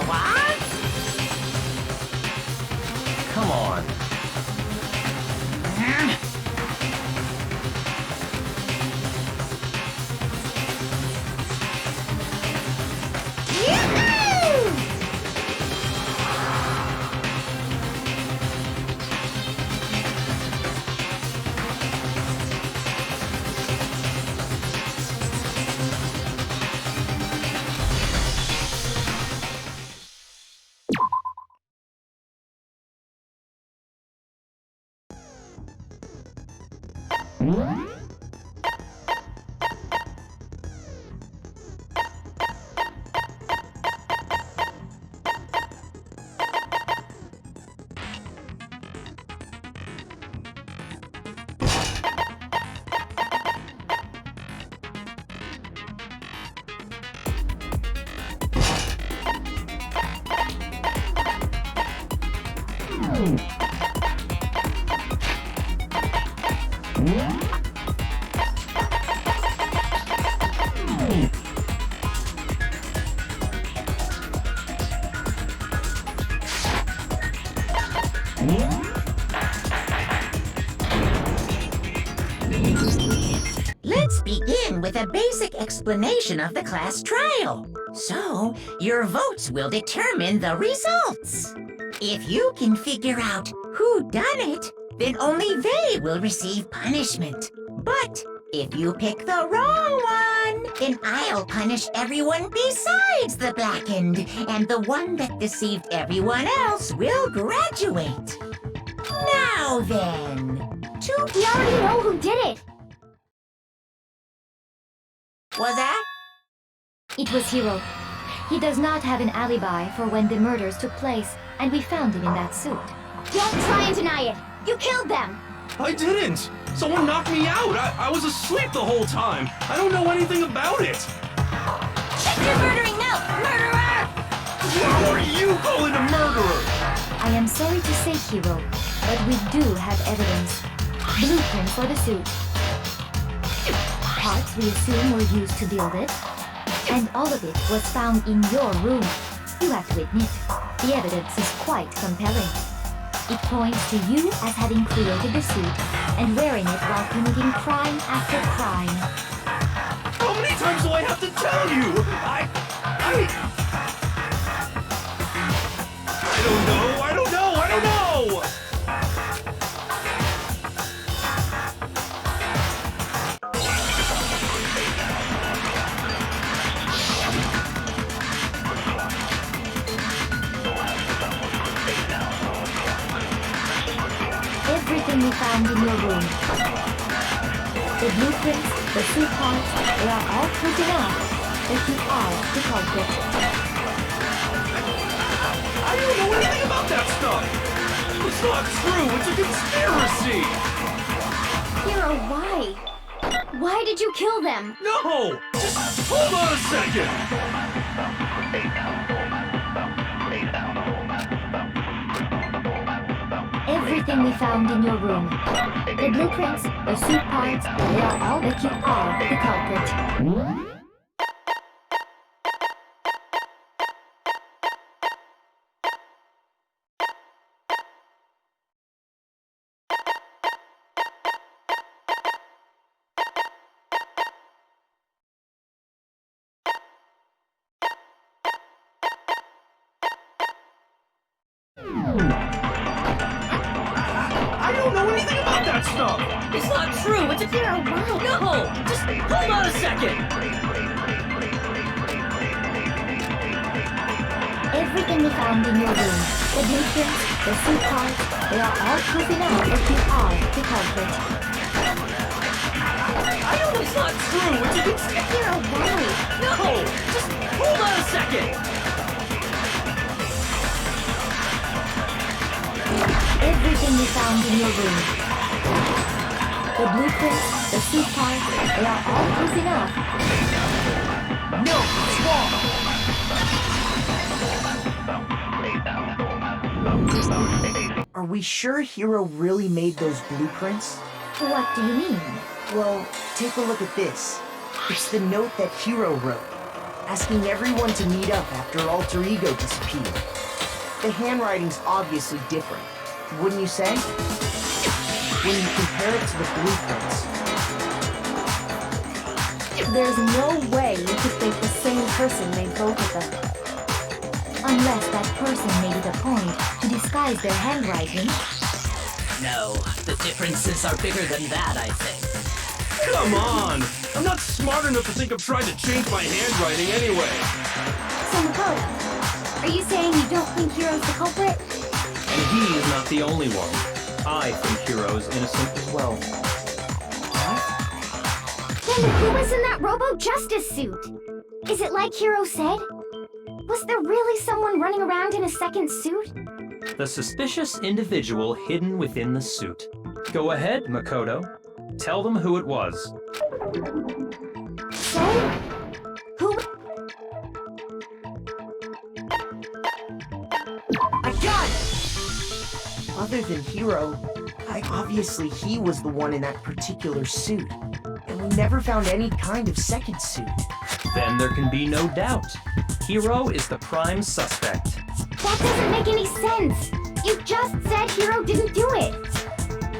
What? Come on. Let's begin with a basic explanation of the class trial. So, your votes will determine the results. If you can figure out who done it, then only they will receive punishment. But if you pick the wrong one, then I'll punish everyone besides the blackened, and the one that deceived everyone else will graduate. Now then, We already know who did it. was that? It was Hiro. He does not have an alibi for when the murders took place, and we found him in that suit. Don't try and deny it. You killed them. I didn't! Someone knocked me out! I was asleep the whole time! I don't know anything about it! Check your murdering note, murderer! Who are you calling a murderer? I am sorry to say, Hiro, but we do have evidence. Blueprint for the suit. Parts we assume were used to build it. And all of it was found in your room. You have to admit, the evidence is quite compelling. It points to you as having created the suit and wearing it while committing crime after crime. How many times do I have to tell you? I don't know! Everything we found in your room. The blueprints, the suit parts, they are all proof enough that you are the culprit. I don't know anything about that stuff! It's not true! It's a conspiracy! Hiro, why? Why did you kill them? No! Just hold on a second! Everything we found in your room. The blueprints, the suit parts, they are all that you are the culprit. I don't know anything about that stuff! It's not true! It's a Hero! Wow! No! Just hold on a second! Everything we found in your room. The blueprints, the suit parts, they are all proof enough that you are the culprit. I know it's not true! It's a conspiracy! Hiro, why? No! Just hold on a second! Everything we found in your room. The blueprints, the suit parts, they are all proof enough. No! It's wrong! Are we sure Hiro really made those blueprints? What do you mean? Well, take a look at this. It's the note that Hiro wrote. asking everyone to meet up after Alter Ego disappeared. The handwriting's obviously different, wouldn't you say? When you compare it to the blueprints. There's no way you could think the same person made both of them. Unless that person made it a point to disguise their handwriting. No, the differences are bigger than that, I think. Come on! I'm not smart enough to think of trying to change my handwriting anyway. So Makoto, are you saying you don't think Hiro's the culprit? And he is not the only one. I think Hiro is innocent as well. Then who was in that Robo-Justice suit? Is it like Hiro said? Was there really someone running around in a second suit? The suspicious individual hidden within the suit. Go ahead, Makoto. Tell them who it was. So, who? I got it! Other than Hiro, obviously he was the one in that particular suit. And we never found any kind of second suit. Then there can be no doubt. Hiro is the prime suspect. That doesn't make any sense. You just said Hiro didn't do it.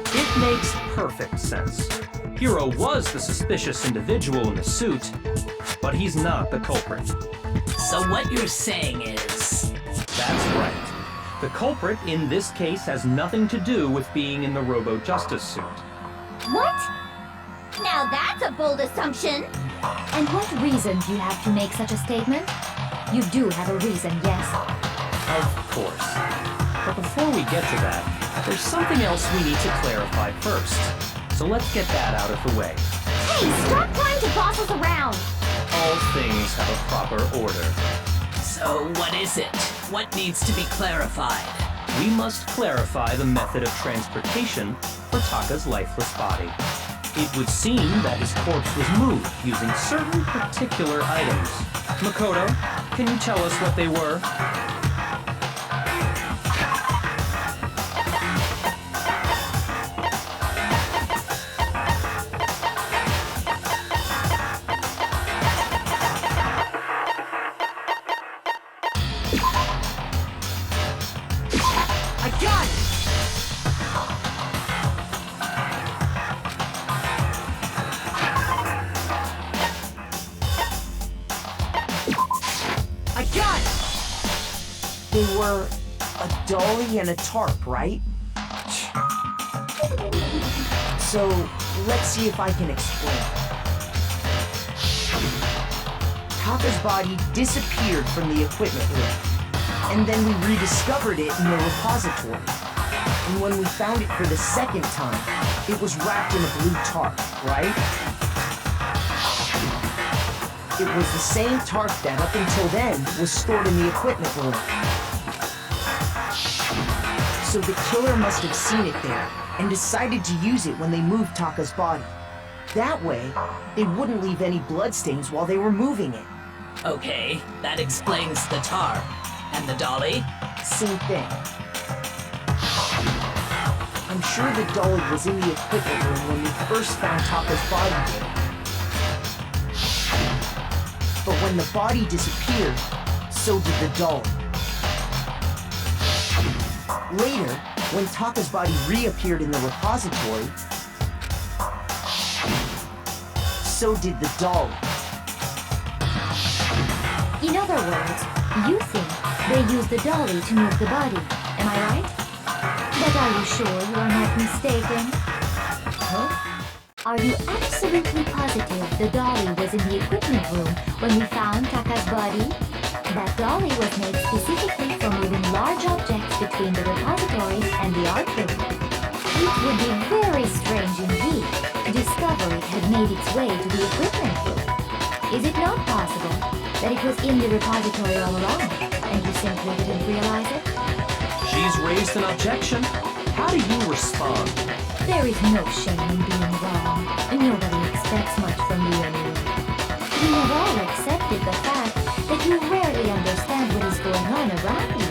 It makes perfect sense. Hiro was the suspicious individual in the suit, but he's not the culprit. So what you're saying is... That's right. The culprit in this case has nothing to do with being in the Robo-Justice suit. What? Now that's a bold assumption. And what reason do you have to make such a statement? You do have a reason, yes. Of course. But before we get to that, there's something else we need to clarify first. So let's get that out of the way. Hey, stop trying to boss us around! All things have a proper order. So what is it? What needs to be clarified? We must clarify the method of transportation for Taka's lifeless body. It would seem that his corpse was moved using certain particular items. Makoto, can you tell us what they were? I got it! I got it! They were a dolly and a tarp, right? So, let's see if I can explain. Taka's body disappeared from the equipment room, and then we rediscovered it in the repository. And when we found it for the second time, it was wrapped in a blue tarp, right? It was the same tarp that, up until then, was stored in the equipment room. So the killer must have seen it there, and decided to use it when they moved Taka's body. That way, they wouldn't leave any bloodstains while they were moving it. Okay, that explains the tarp. And the dolly? Same thing. I'm sure the dolly was in the equipment room when we first found Taka's body there. But when the body disappeared, so did the dolly. Later, when Taka's body reappeared in the repository, so did the dolly. In other words, you think they used the dolly to move the body, am I right? But are you sure you are not mistaken? Huh? Are you absolutely positive the dolly was in the equipment room when we found Taka's body? That dolly was made specifically for moving large objects between the repository and the art room. It would be very strange indeed to discover it had made its way to the equipment room. Is it not possible that it was in the repository all along, and you simply didn't realize it? She's raised an objection. How do you respond? There is no shame in being wrong. Nobody expects much from you anyway. We have all accepted the fact that you rarely understand what is going on around you.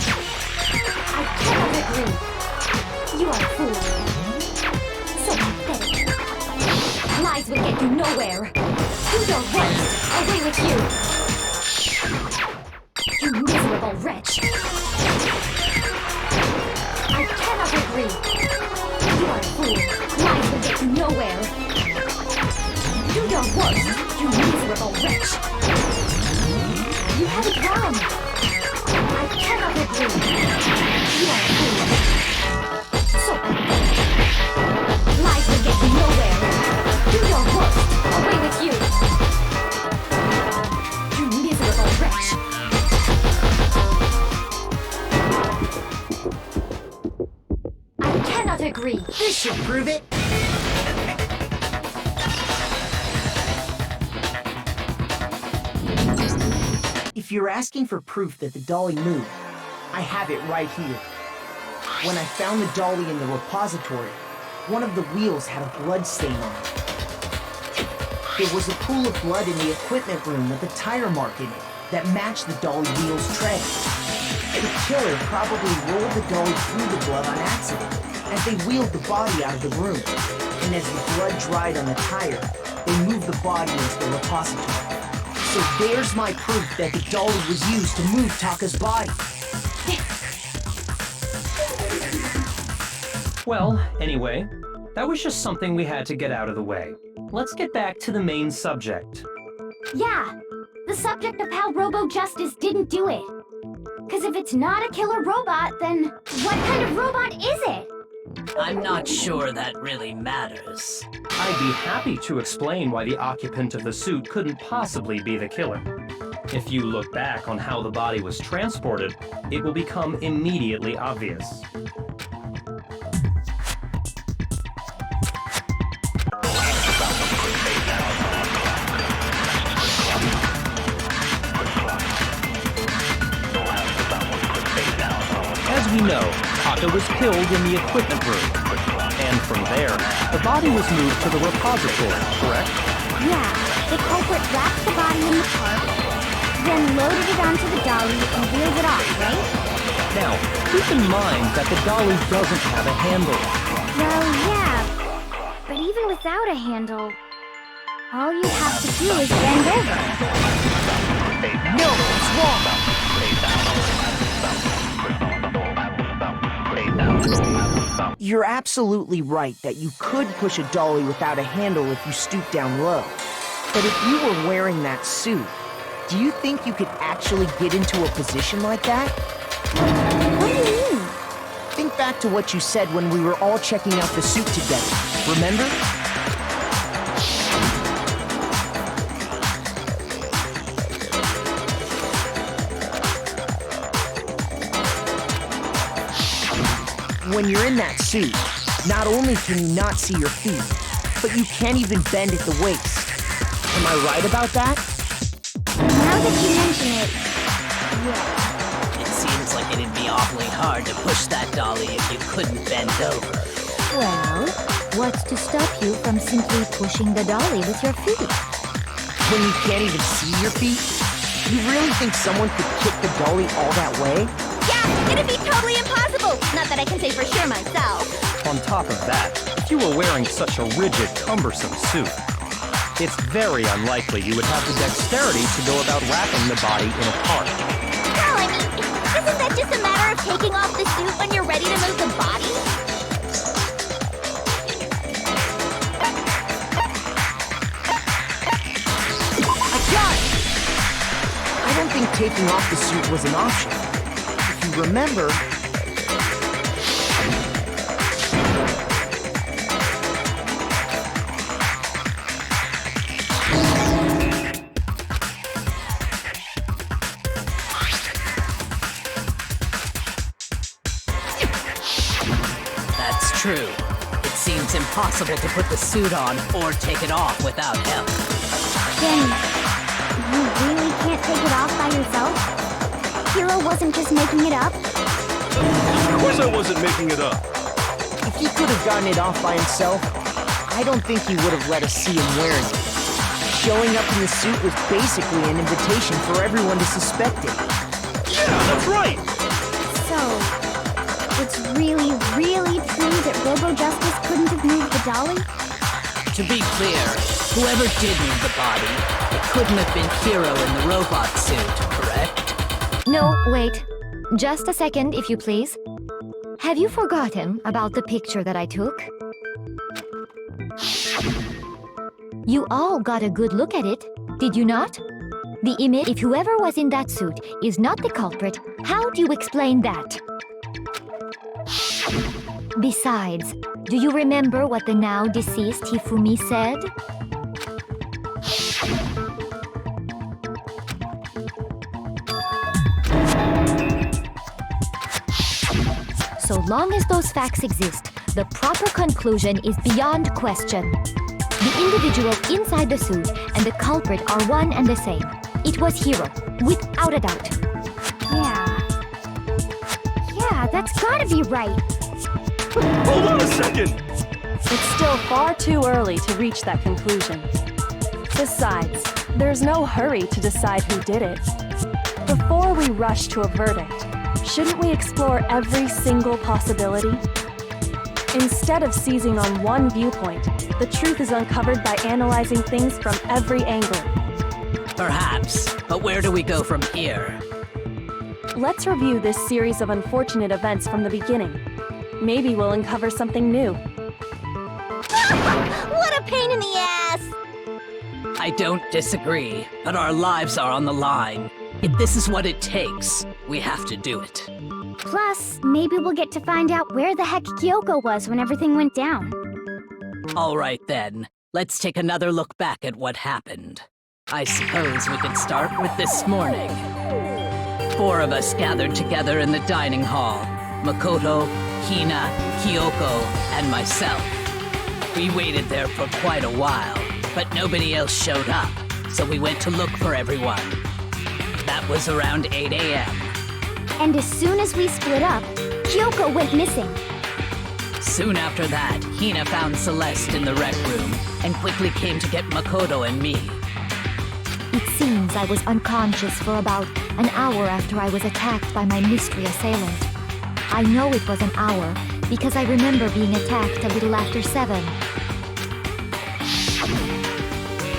wrong. I cannot agree. You are a fool. So pathetic. Lies will get you nowhere. Do your worst. Away with you. You miserable wretch. I cannot agree. You are a fool. Lies will get you nowhere. Do your worst, you miserable wretch. You have it wrong. I cannot agree. You are a fool. So pathetic. Lies will get you nowhere. Do your worst. Away with you. You miserable wretch. I cannot agree. This should prove it. If you're asking for proof that the dolly moved, I have it right here. When I found the dolly in the repository, one of the wheels had a blood stain on it. There was a pool of blood in the equipment room with a tire mark in it that matched the dolly wheel's tread. The killer probably rolled the dolly through the blood on accident as they wheeled the body out of the room. And as the blood dried on the tire, they moved the body into the repository. So there's my proof that the dolly was used to move Taka's body. Well, anyway, that was just something we had to get out of the way. Let's get back to the main subject. Yeah, the subject of how Robo-Justice didn't do it. Because if it's not a killer robot, then what kind of robot is it? I'm not sure that really matters. I'd be happy to explain why the occupant of the suit couldn't possibly be the killer. If you look back on how the body was transported, it will become immediately obvious. As we know, Taka was killed in the equipment room. And from there, the body was moved to the repository, correct? Yeah, the culprit wrapped the body in the tarp, then loaded it onto the dolly and wheeled it off, right? Now, keep in mind that the dolly doesn't have a handle. Well, yeah, but even without a handle, all you'd have to do is bend over. No, it's wrong! You're absolutely right that you could push a dolly without a handle if you stoop down low. But if you were wearing that suit, do you think you could actually get into a position like that? What do you mean? Think back to what you said when we were all checking out the suit together. Remember? When you're in that suit, not only can you not see your feet, but you can't even bend at the waist. Am I right about that? Now that you mention it, yeah. It seems like it'd be awfully hard to push that dolly if you couldn't bend over. Well, what's to stop you from simply pushing the dolly with your feet? When you can't even see your feet? You really think someone could kick the dolly all that way? Yeah, it'd be totally impossible! Not that I can say for sure myself. On top of that, if you were wearing such a rigid, cumbersome suit, it's very unlikely you would have the dexterity to go about wrapping the body in a tarp. Well, I mean, isn't that just a matter of taking off the suit when you're ready to move the body? I got it! I don't think taking off the suit was an option. If you remember... That's true. It seems impossible to put the suit on or take it off without help. Then, you really can't take it off by yourself? Hiro wasn't just making it up? Of course I wasn't making it up. If he could have gotten it off by himself, I don't think he would have let us see him wearing it. Showing up in the suit was basically an invitation for everyone to suspect it. Yeah, that's right. really, really true that Robo-Justice couldn't have moved the dolly? To be clear, whoever did move the body, it couldn't have been Hero in the robot suit, correct? No, wait. Just a second, if you please. Have you forgotten about the picture that I took? You all got a good look at it, did you not? The image, if whoever was in that suit is not the culprit, how do you explain that? Besides, do you remember what the now deceased Hifumi said? So long as those facts exist, the proper conclusion is beyond question. The individual inside the suit and the culprit are one and the same. It was Hiro, without a doubt. Yeah, that's gotta be right. Hold on a second! It's still far too early to reach that conclusion. Besides, there's no hurry to decide who did it. Before we rush to a verdict, shouldn't we explore every single possibility? Instead of seizing on one viewpoint, the truth is uncovered by analyzing things from every angle. Perhaps, but where do we go from here? Let's review this series of unfortunate events from the beginning. Maybe we'll uncover something new. What a pain in the ass! I don't disagree, but our lives are on the line. If this is what it takes, we have to do it. Plus, maybe we'll get to find out where the heck Kyoko was when everything went down. All right then, let's take another look back at what happened. I suppose we could start with this morning. 4 of us gathered together in the dining hall. Makoto, Hina, Kyoko, and myself. We waited there for quite a while, but nobody else showed up, so we went to look for everyone. That was around 8 a.m. And as soon as we split up, Kyoko went missing. Soon after that, Hina found Celeste in the rec room and quickly came to get Makoto and me. It seems I was unconscious for about an hour after I was attacked by my mystery assailant. I know it was an hour because I remember being attacked a little after 7.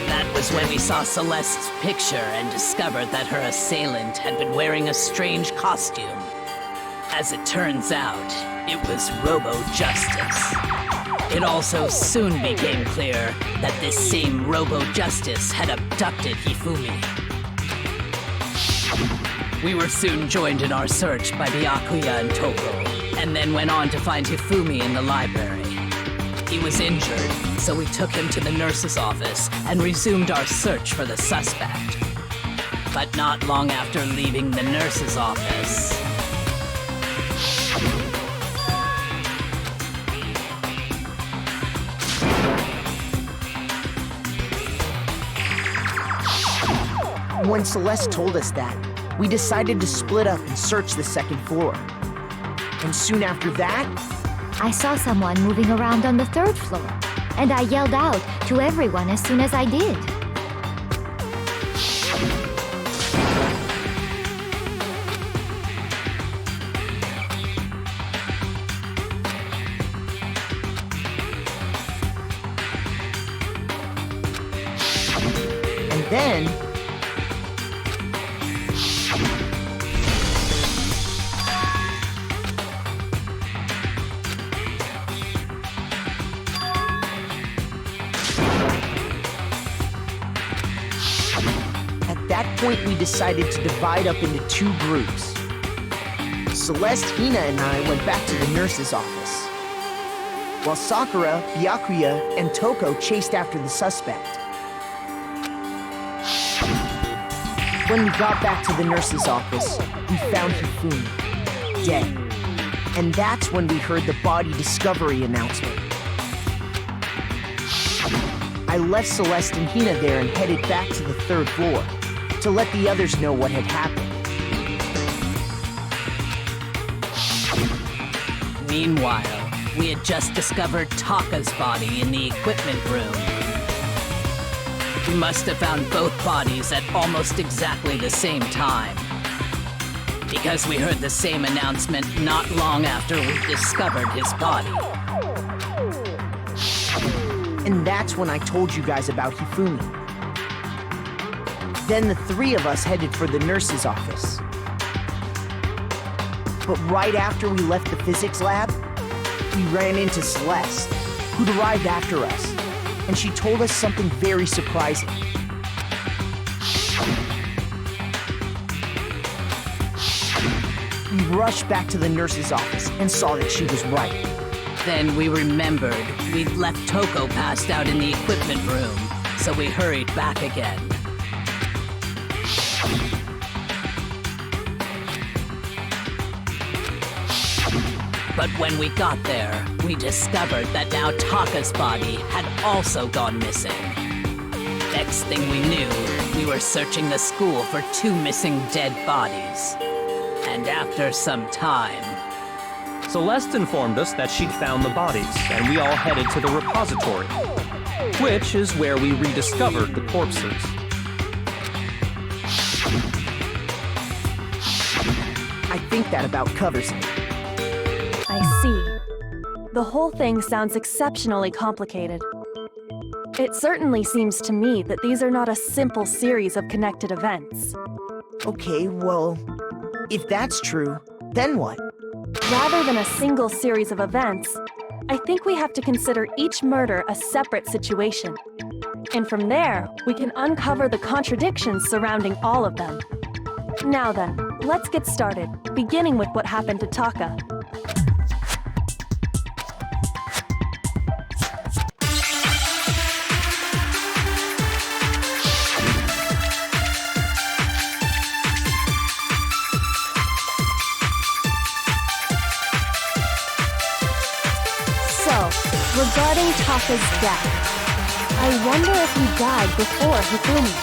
That was when we saw Celeste's picture and discovered that her assailant had been wearing a strange costume. As it turns out, it was Robo-Justice. It also soon became clear that this same Robo-Justice had abducted Hifumi. We were soon joined in our search by Byakuya and Toko, and then went on to find Hifumi in the library. He was injured, so we took him to the nurse's office and resumed our search for the suspect. But not long after leaving the nurse's office... When Celeste told us that, we decided to split up and search the second floor. And soon after that, I saw someone moving around on the 3rd floor, and I yelled out to everyone as soon as I did. and then, at that point we decided to divide up into 2 groups. Celeste, Hina, and I went back to the nurse's office, while Sakura, Byakuya, and Toko chased after the suspect. When we got back to the nurse's office, we found Hifumi, dead. And that's when we heard the body discovery announcement. I left Celeste and Hina there and headed back to the 3rd floor to let the others know what had happened. Meanwhile, we had just discovered Taka's body in the equipment room. We must have found both bodies at almost exactly the same time. Because we heard the same announcement not long after we discovered his body. And that's when I told you guys about Hifumi. Then the three of us headed for the nurse's office. But right after we left the physics lab, we ran into Celeste, who'd arrived after us, and she told us something very surprising. We rushed back to the nurse's office and saw that she was right. Then we remembered we'd left Toko passed out in the equipment room, so we hurried back again. But when we got there, we discovered that now Taka's body had also gone missing. Next thing we knew, we were searching the school for 2 missing dead bodies. And after some time... Celeste informed us that she'd found the bodies, and we all headed to the repository, which is where we rediscovered the corpses. I think that about covers it. I see. The whole thing sounds exceptionally complicated. It certainly seems to me that these are not a simple series of connected events. Okay, well, if that's true, then what? Rather than a single series of events, I think we have to consider each murder a separate situation. And from there, we can uncover the contradictions surrounding all of them. Now then, let's get started, beginning with what happened to Taka. Regarding Taka's death, I wonder if he died before Hifumi,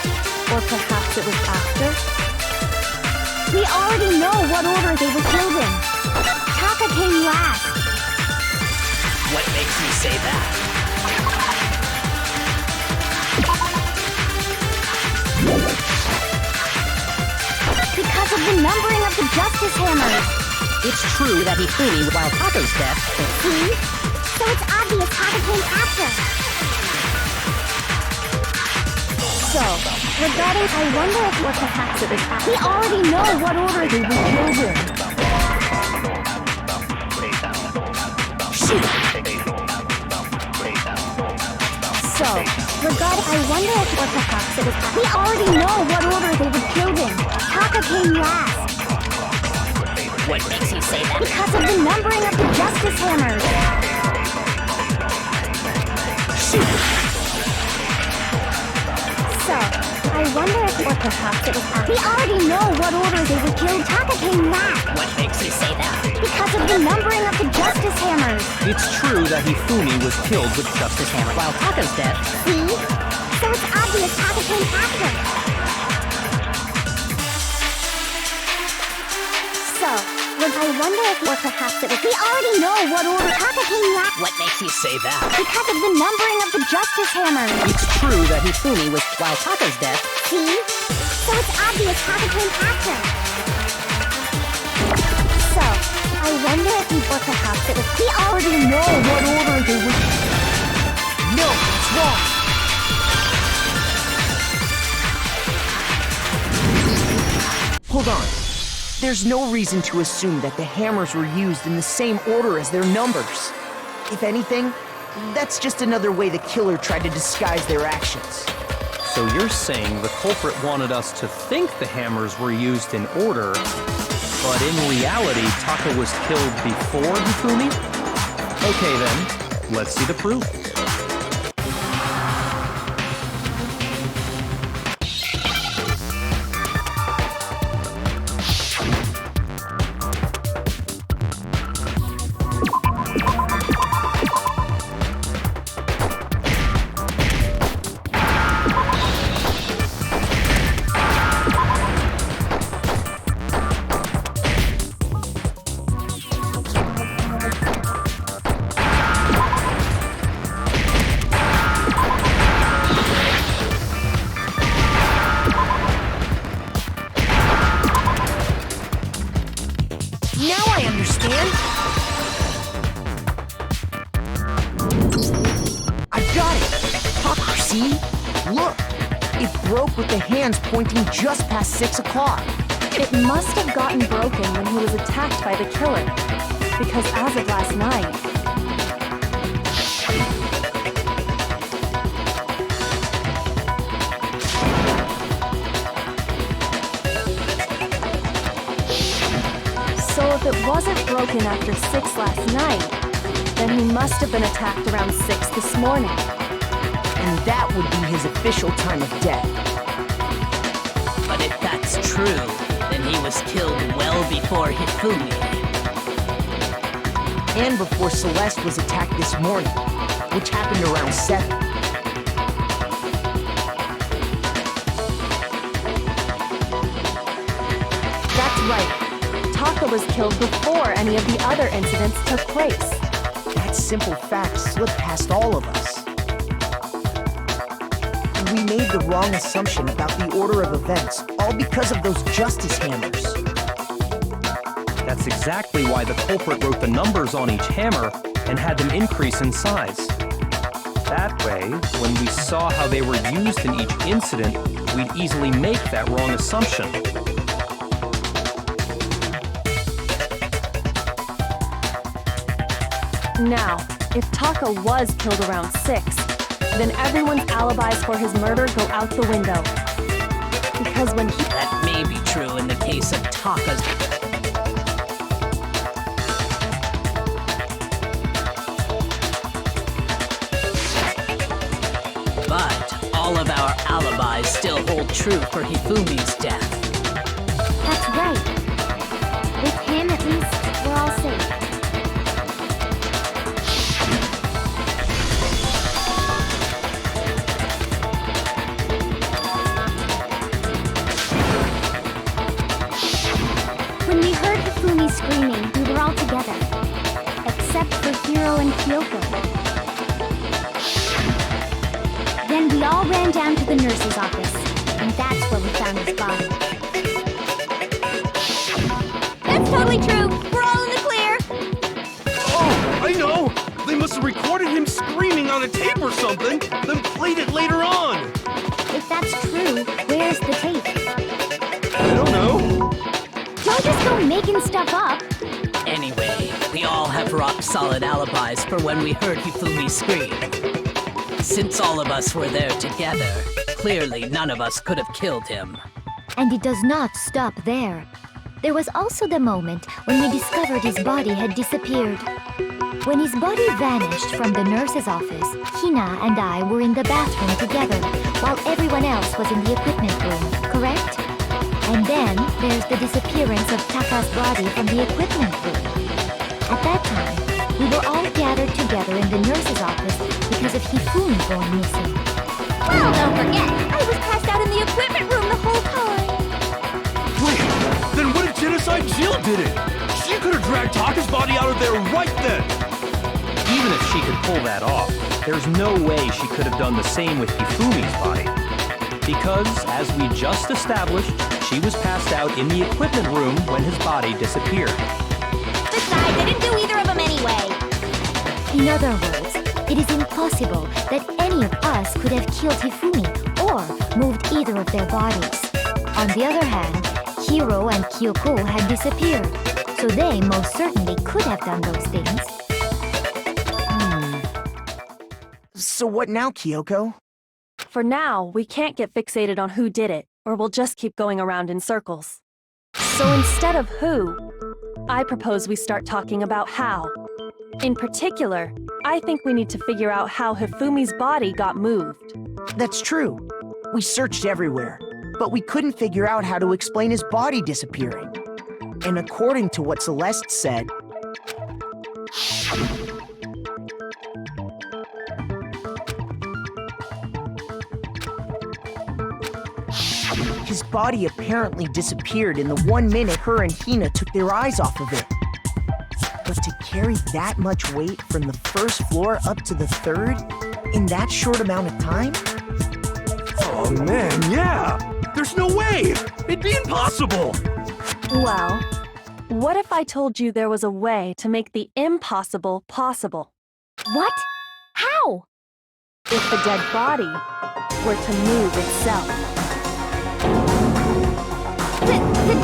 or perhaps it was after? We already know what order they were killed in. Taka came last. What makes you say that? Because of the numbering of the Justice Hammers. It's true that Hifumi, while Taka's death... See? So it's obvious Taka came after. So, regarding, I wonder if or perhaps it was after. We already know what order they were killed in. Shoot! So, regarding, I wonder if or perhaps it was after. We already know what order they were killed in. Taka came last. What makes you say that? Because of the numbering of the Justice Hammers. So, I wonder if or perhaps it was after. We already know what order they were killed. Taka came last. What makes you say that? Because of the numbering of the Justice Hammers. It's true that Hifumi was killed with Justice Hammer. While Taka's death... See? So it's obvious Taka came after. So, I wonder if or perhaps it was. We already know what order Taka came last. What makes you say that? Because of the numbering of the Justice Hammers. It's true that Hifumi was... While Taka's death... See? So it's obvious Taka came after. So, I wonder if or perhaps it was. We already know what order they were. No, it's wrong! Hold on. There's no reason to assume that the hammers were used in the same order as their numbers. If anything, that's just another way the killer tried to disguise their actions. So you're saying the culprit wanted us to think the hammers were used in order, but in reality, Taka was killed before Hifumi? Okay then, let's see the proof. with the hands pointing just past 6 o'clock. It must have gotten broken when he was attacked by the killer. Because as of last night, so if it wasn't broken after 6 last night, then he must have been attacked around 6 this morning. And that would be his official time of death. But if that's true, then he was killed well before Hifumi. And before Celeste was attacked this morning, which happened around 7. That's right. Taka was killed before any of the other incidents took place. That simple fact slipped past all of us. We made the wrong assumption about the order of events, all because of those justice hammers. That's exactly why the culprit wrote the numbers on each hammer and had them increase in size. That way, when we saw how they were used in each incident, we'd easily make that wrong assumption. Now, if Taka was killed around 6, then everyone's alibis for his murder go out the window. Because when he... That may be true in the case of Taka's... But all of our alibis still hold true for Hifumi's death. That's right. With him, at least, we're all safe. When we heard Hifumi screaming, we were all together. Except for Hiro and Kyoko. Then we all ran down to the nurse's office, and that's where we found his body. That's totally true! We're all in the clear! Oh, I know! They must have recorded him screaming on a tape or something, then played it later on! If that's true, where's the tape? I don't know. Don't just go making stuff up! Anyway, we all have rock-solid alibis for when we heard Hifumi scream. Since all of us were there together, clearly none of us could have killed him. And it does not stop there. There was also the moment when we discovered his body had disappeared. When his body vanished from the nurse's office, Hina and I were in the bathroom together, while everyone else was in the equipment room, correct? And then there's the disappearance of Taka's body from the equipment room. At that time, we were all gathered together in the nurse's office because of Hifumi going missing. Well, don't forget, I was passed out in the equipment room the whole time! Wait, then what if Genocide Jill did it? She could have dragged Taka's body out of there right then! Even if she could pull that off, there's no way she could have done the same with Hifumi's body. Because, as we just established, she was passed out in the equipment room when his body disappeared. Besides, I didn't do either of them anyway! In other words, it is impossible that any of us could have killed Hifumi or moved either of their bodies. On the other hand, Hiro and Kyoko had disappeared, so they most certainly could have done those things. So what now, Kyoko? For now, we can't get fixated on who did it, or we'll just keep going around in circles. So instead of who, I propose we start talking about how. In particular, I think we need to figure out how Hifumi's body got moved. That's true. We searched everywhere, but we couldn't figure out how to explain his body disappearing. And according to what Celeste said, his body apparently disappeared in the 1 minute her and Hina took their eyes off of it. But to carry that much weight from the first floor up to the 3rd in that short amount of time? Oh man, yeah! There's no way! It'd be impossible! Well, what if I told you there was a way to make the impossible possible? What? How? If the dead body were to move itself.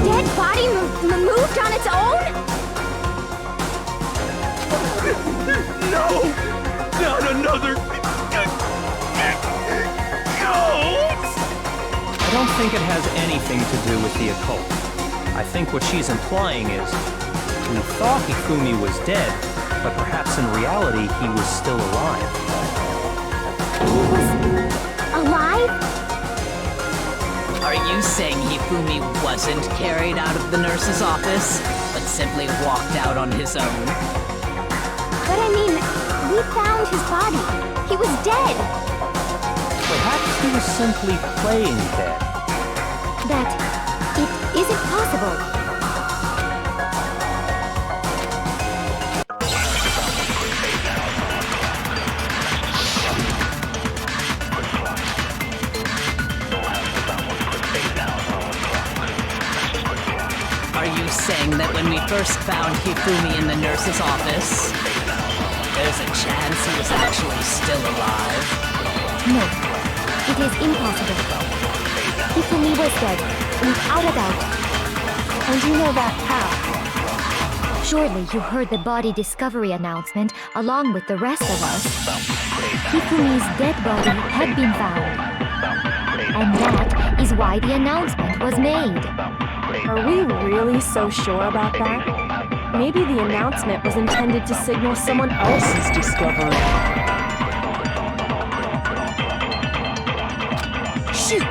dead body moved on its own? No! Not another ghost! I don't think it has anything to do with the occult. I think what she's implying is, we thought Hifumi was dead, but perhaps in reality he was still alive. He was alive? Are you saying Hifumi wasn't carried out of the nurse's office, but simply walked out on his own? But I mean, we found his body. He was dead. Perhaps he was simply playing dead. That it isn't possible. Are you saying that when we first found Hifumi in the nurse's office, there's a chance he was actually still alive? No, it is impossible. Hifumi was dead, without a doubt. And you know that how? Surely you heard the body discovery announcement along with the rest of us. Hifumi's dead body had been found. And that is why the announcement was made. Are we really so sure about that? Maybe the announcement was intended to signal someone else's discovery. Shoot!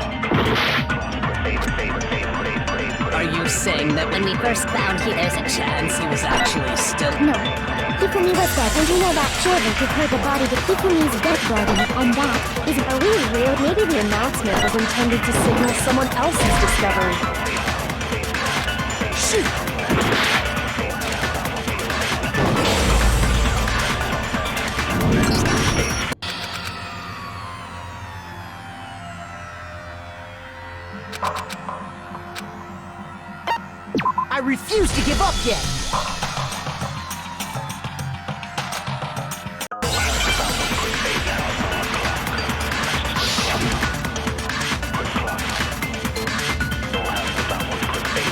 Are you saying that when we first found him, there's a chance he was actually still... No. Hifumi was dead, and you know that surely you've heard the body of Hifumi's dead body, and that is... Are we real? Maybe the announcement was intended to signal someone else's discovery. Shoot! I refuse to give up yet!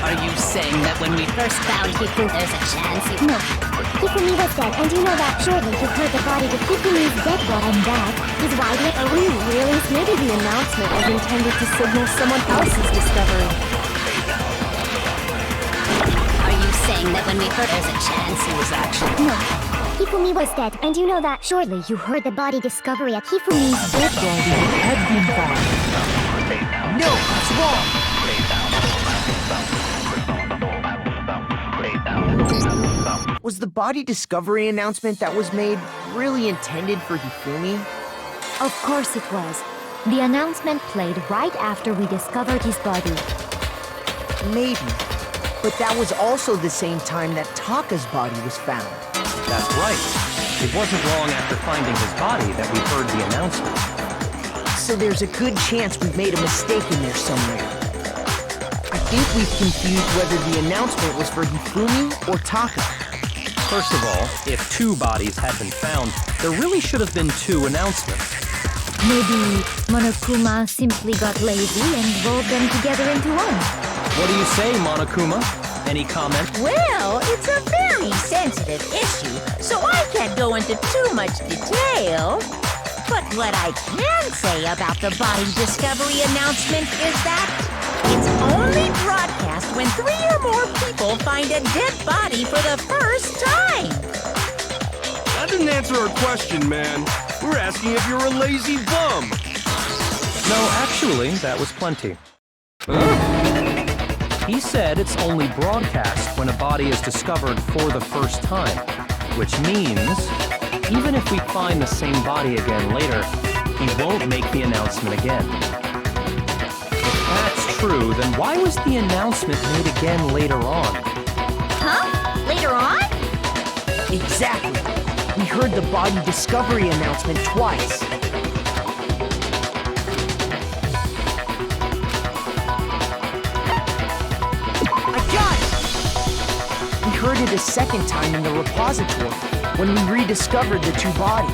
Are you saying that when we first found Hifumi, there's a chance he... No. Hifumi was dead, and you know that surely you've heard the body of Hifumi's dead body, and that is why the... Are we really? Maybe the announcement was intended to signal someone else's discovery. Are you saying that when we first... there's a chance he was actually... No. Hifumi was dead, and you know that surely you heard the body discovery at Hifumi's dead body had been found. No, it's wrong! Was the body discovery announcement that was made really intended for Hifumi? Of course it was. The announcement played right after we discovered his body. Maybe. But that was also the same time that Taka's body was found. That's right. It wasn't long after finding his body that we heard the announcement. So there's a good chance we've made a mistake in there somewhere. I think we've confused whether the announcement was for Hifumi or Taka. First of all, if two bodies had been found, there really should have been two announcements. Maybe Monokuma simply got lazy and rolled them together into one. What do you say, Monokuma? Any comment? Well, it's a very sensitive issue, so I can't go into too much detail. But what I can say about the body discovery announcement is that it's only broadcast when 3 or more people find a dead body for the first time. That didn't answer our question, man. We're asking if you're a lazy bum. No, actually, that was plenty. He said it's only broadcast when a body is discovered for the first time, which means even if we find the same body again later, he won't make the announcement again. If that's true, then why was the announcement made again later on? Huh? Later on? Exactly. We heard the body discovery announcement twice. I got it! We heard it a second time in the repository when we rediscovered the two bodies.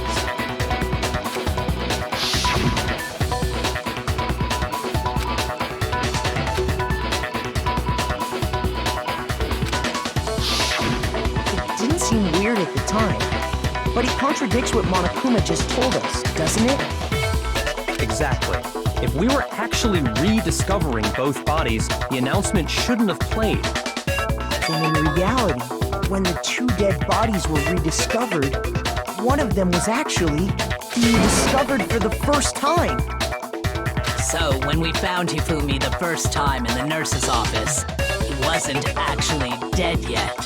at the time. But it contradicts what Monokuma just told us, doesn't it? Exactly. If we were actually rediscovering both bodies, the announcement shouldn't have played. And in reality, when the two dead bodies were rediscovered, one of them was actually being discovered for the first time. So, when we found Hifumi the first time in the nurse's office, he wasn't actually dead yet.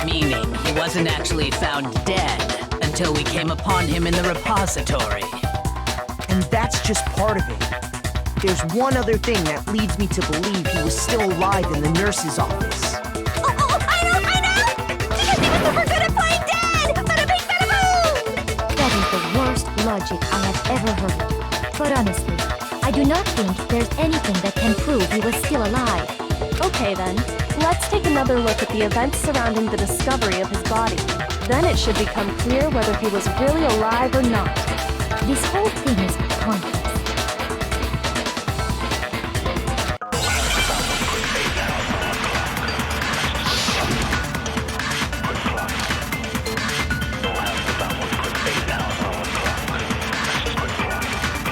Meaning, he wasn't actually found dead until we came upon him in the repository. And that's just part of it. There's one other thing that leads me to believe he was still alive in the nurse's office. Oh, I know! Because he was super good at playing dead! Bada bing, bada boom! That is the worst logic I have ever heard. But honestly, I do not think there's anything that can prove he was still alive. Okay then, let's take another look at the events surrounding the discovery of his body. Then it should become clear whether he was really alive or not. This whole thing is pointless.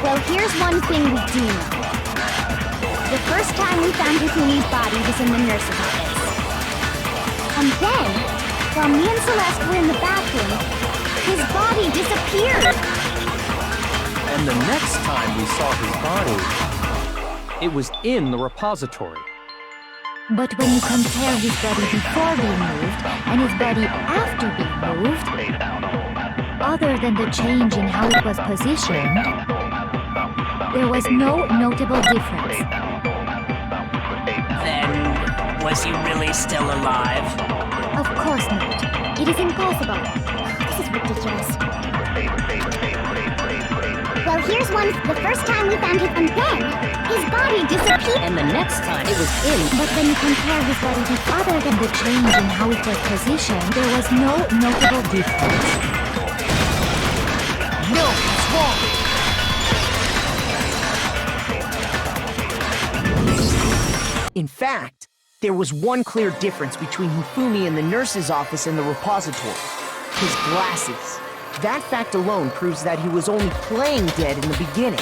Well, here's one thing we do know. The first time we found Hifumi's body was in the nurse's office. And then, while me and Celeste were in the bathroom, his body disappeared! And the next time we saw his body, it was in the repository. But when you compare his body before being moved and his body after being moved, other than the change in how it was positioned, there was no notable difference. Then, was he really still alive? Of course not. It is impossible. This is ridiculous. Well, here's one. The first time we found him, and then his body disappeared. And the next time it was in. But when you compare his body with other than the change in how it was positioned, there was no notable difference. No, it's wrong! In fact, there was one clear difference between Hifumi in the nurse's office and the repository. His glasses. That fact alone proves that he was only playing dead in the beginning.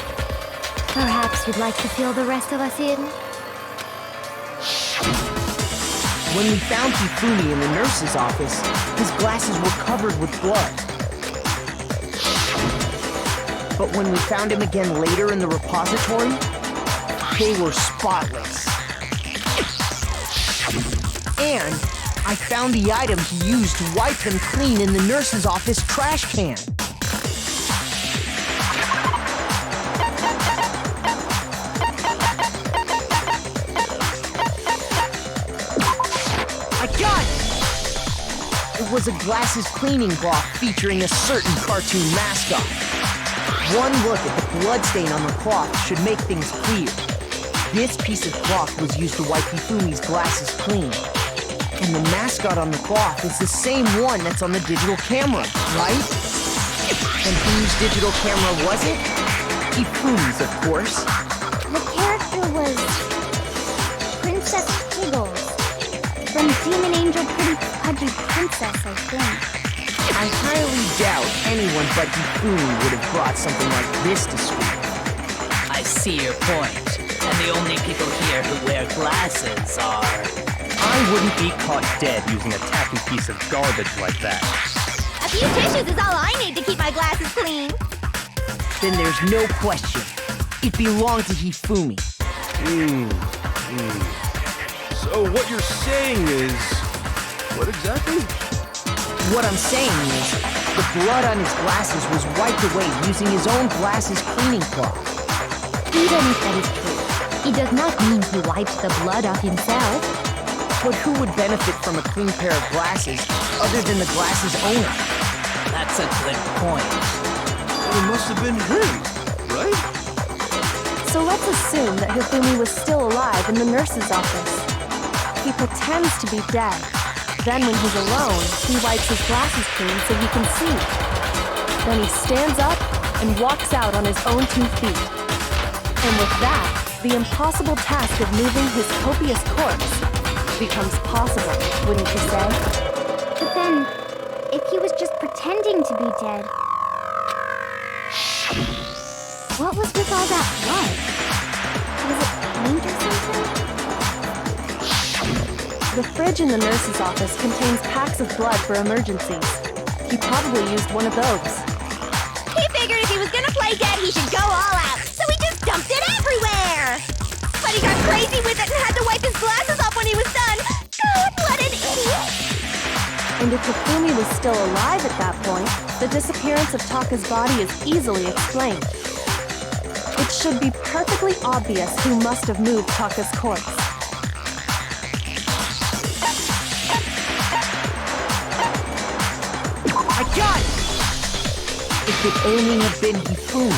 Perhaps you'd like to fill the rest of us in? When we found Hifumi in the nurse's office, his glasses were covered with blood. But when we found him again later in the repository, they were spotless. And I found the item he used to wipe them clean in the nurse's office trash can. I got it! It was a glasses cleaning cloth featuring a certain cartoon mascot. One look at the bloodstain on the cloth should make things clear. This piece of cloth was used to wipe Hifumi's glasses clean. And the mascot on the cloth is the same one that's on the digital camera, right? And whose digital camera was it? Hifumi's, of course. The character was Princess Piggles from Demon Angel Pretty Pudgy Princess, I think. I highly doubt anyone but Hifumi would have brought something like this to school. I see your point. And the only people here who wear glasses are... I wouldn't be caught dead using a tacky piece of garbage like that. A few tissues is all I need to keep my glasses clean. Then there's no question. It belonged to Hifumi. So what you're saying is... what exactly? What I'm saying is, the blood on his glasses was wiped away using his own glasses cleaning cloth. Even if that is true, it does not mean he wiped the blood off himself. But who would benefit from a clean pair of glasses other than the glasses owner? That's a good point. It must have been him, right? So let's assume that Hifumi was still alive in the nurse's office. He pretends to be dead. Then when he's alone, he wipes his glasses clean so he can see. Then he stands up and walks out on his own 2 feet. And with that, the impossible task of moving his copious corpse becomes possible, wouldn't you say? But then, if he was just pretending to be dead. What was with all that blood? Was it paint or something? The fridge in the nurse's office contains packs of blood for emergencies. He probably used one of those. He figured if he was gonna play dead, he should go all out, so he just dumped it everywhere! But he got crazy with it and had to wipe his glasses off when he was done! God, what an idiot! And if Hifumi was still alive at that point, the disappearance of Taka's body is easily explained. It should be perfectly obvious who must have moved Taka's corpse. I got it! It could only have been Hifumi.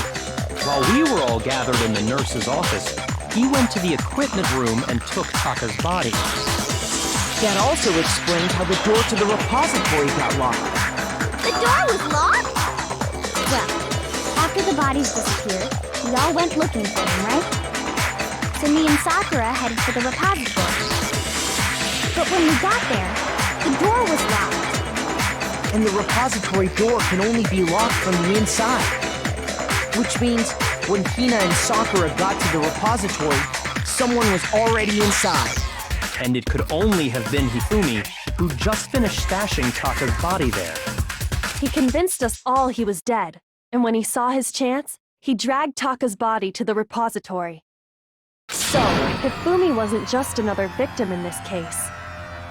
While we were all gathered in the nurse's office, he went to the equipment room and took Taka's body. That also explains how the door to the repository got locked. The door was locked? Well, after the bodies disappeared, we all went looking for them, right? So me and Sakura headed for the repository. But when we got there, the door was locked. And the repository door can only be locked from the inside. Which means when Hina and Sakura got to the repository, someone was already inside. And it could only have been Hifumi, who just finished stashing Taka's body there. He convinced us all he was dead, and when he saw his chance, he dragged Taka's body to the repository. So, Hifumi wasn't just another victim in this case.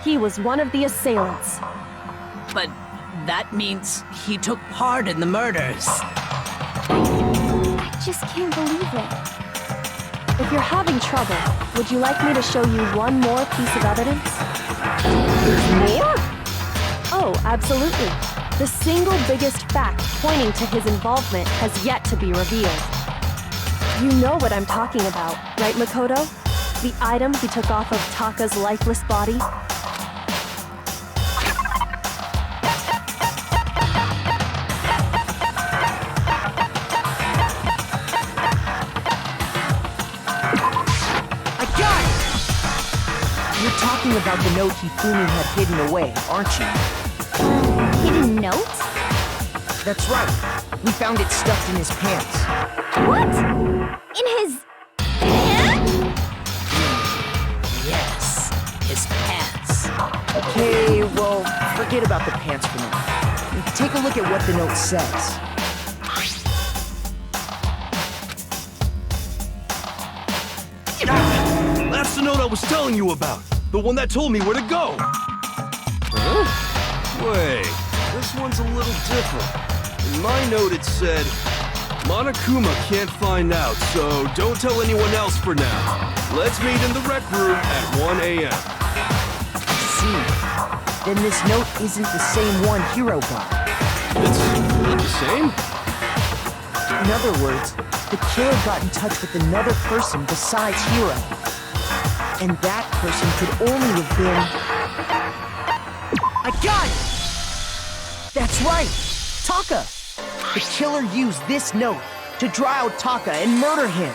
He was one of the assailants. But that means he took part in the murders. I just can't believe it. If you're having trouble, would you like me to show you one more piece of evidence? There's more? Oh, absolutely. The single biggest fact pointing to his involvement has yet to be revealed. You know what I'm talking about, right, Makoto? The item he took off of Taka's lifeless body? I got it! You're talking about the note Hifumi had hidden away, aren't you? Hidden note? That's right. We found it stuffed in his pants. What? In his... pants? Yes, his pants. Okay, well, forget about the pants for now. Take a look at what the note says. That's the note I was telling you about. The one that told me where to go. Huh? Wait, this one's a little different. In my note it said, Monokuma can't find out, so don't tell anyone else for now. Let's meet in the rec room at 1 a.m. I see. Then this note isn't the same one Hiro got. It's not the same? In other words, the killer got in touch with another person besides Hiro. And that person could only have been... I got it! That's right! Taka! The killer used this note to draw out Taka and murder him.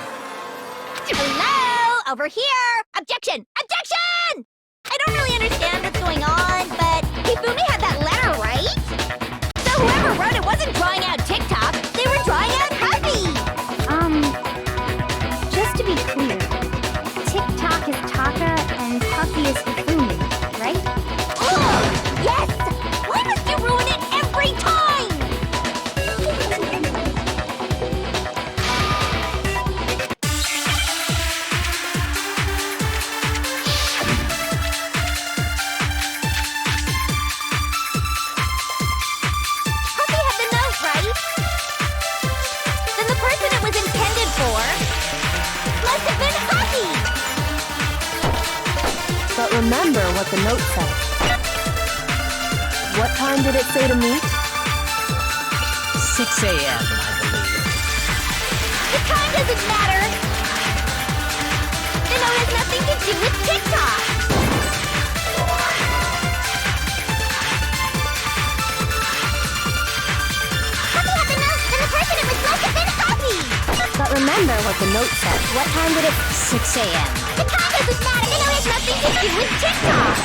Hello? Over here! Objection! Objection! I don't really understand what's going on, but Hifumi had that letter, right? So whoever wrote it wasn't drawing out TikTok, they were drawing out Happy! Just to be clear, TikTok is Taka and Puffy is Hifumi, right? Oh, yes! Why must you ruin it every time? Puffy had the note, right? Then the person it was intended for must have been Happy! But remember what the note said. What time did it say to meet? 6 a.m., I believe. The time doesn't matter! The note has nothing to do with TikTok! Happy had the note, and the person it was must have been Happy! But remember what the note said. What time did it... 6 a.m. The time doesn't matter! The note has nothing to do with TikTok!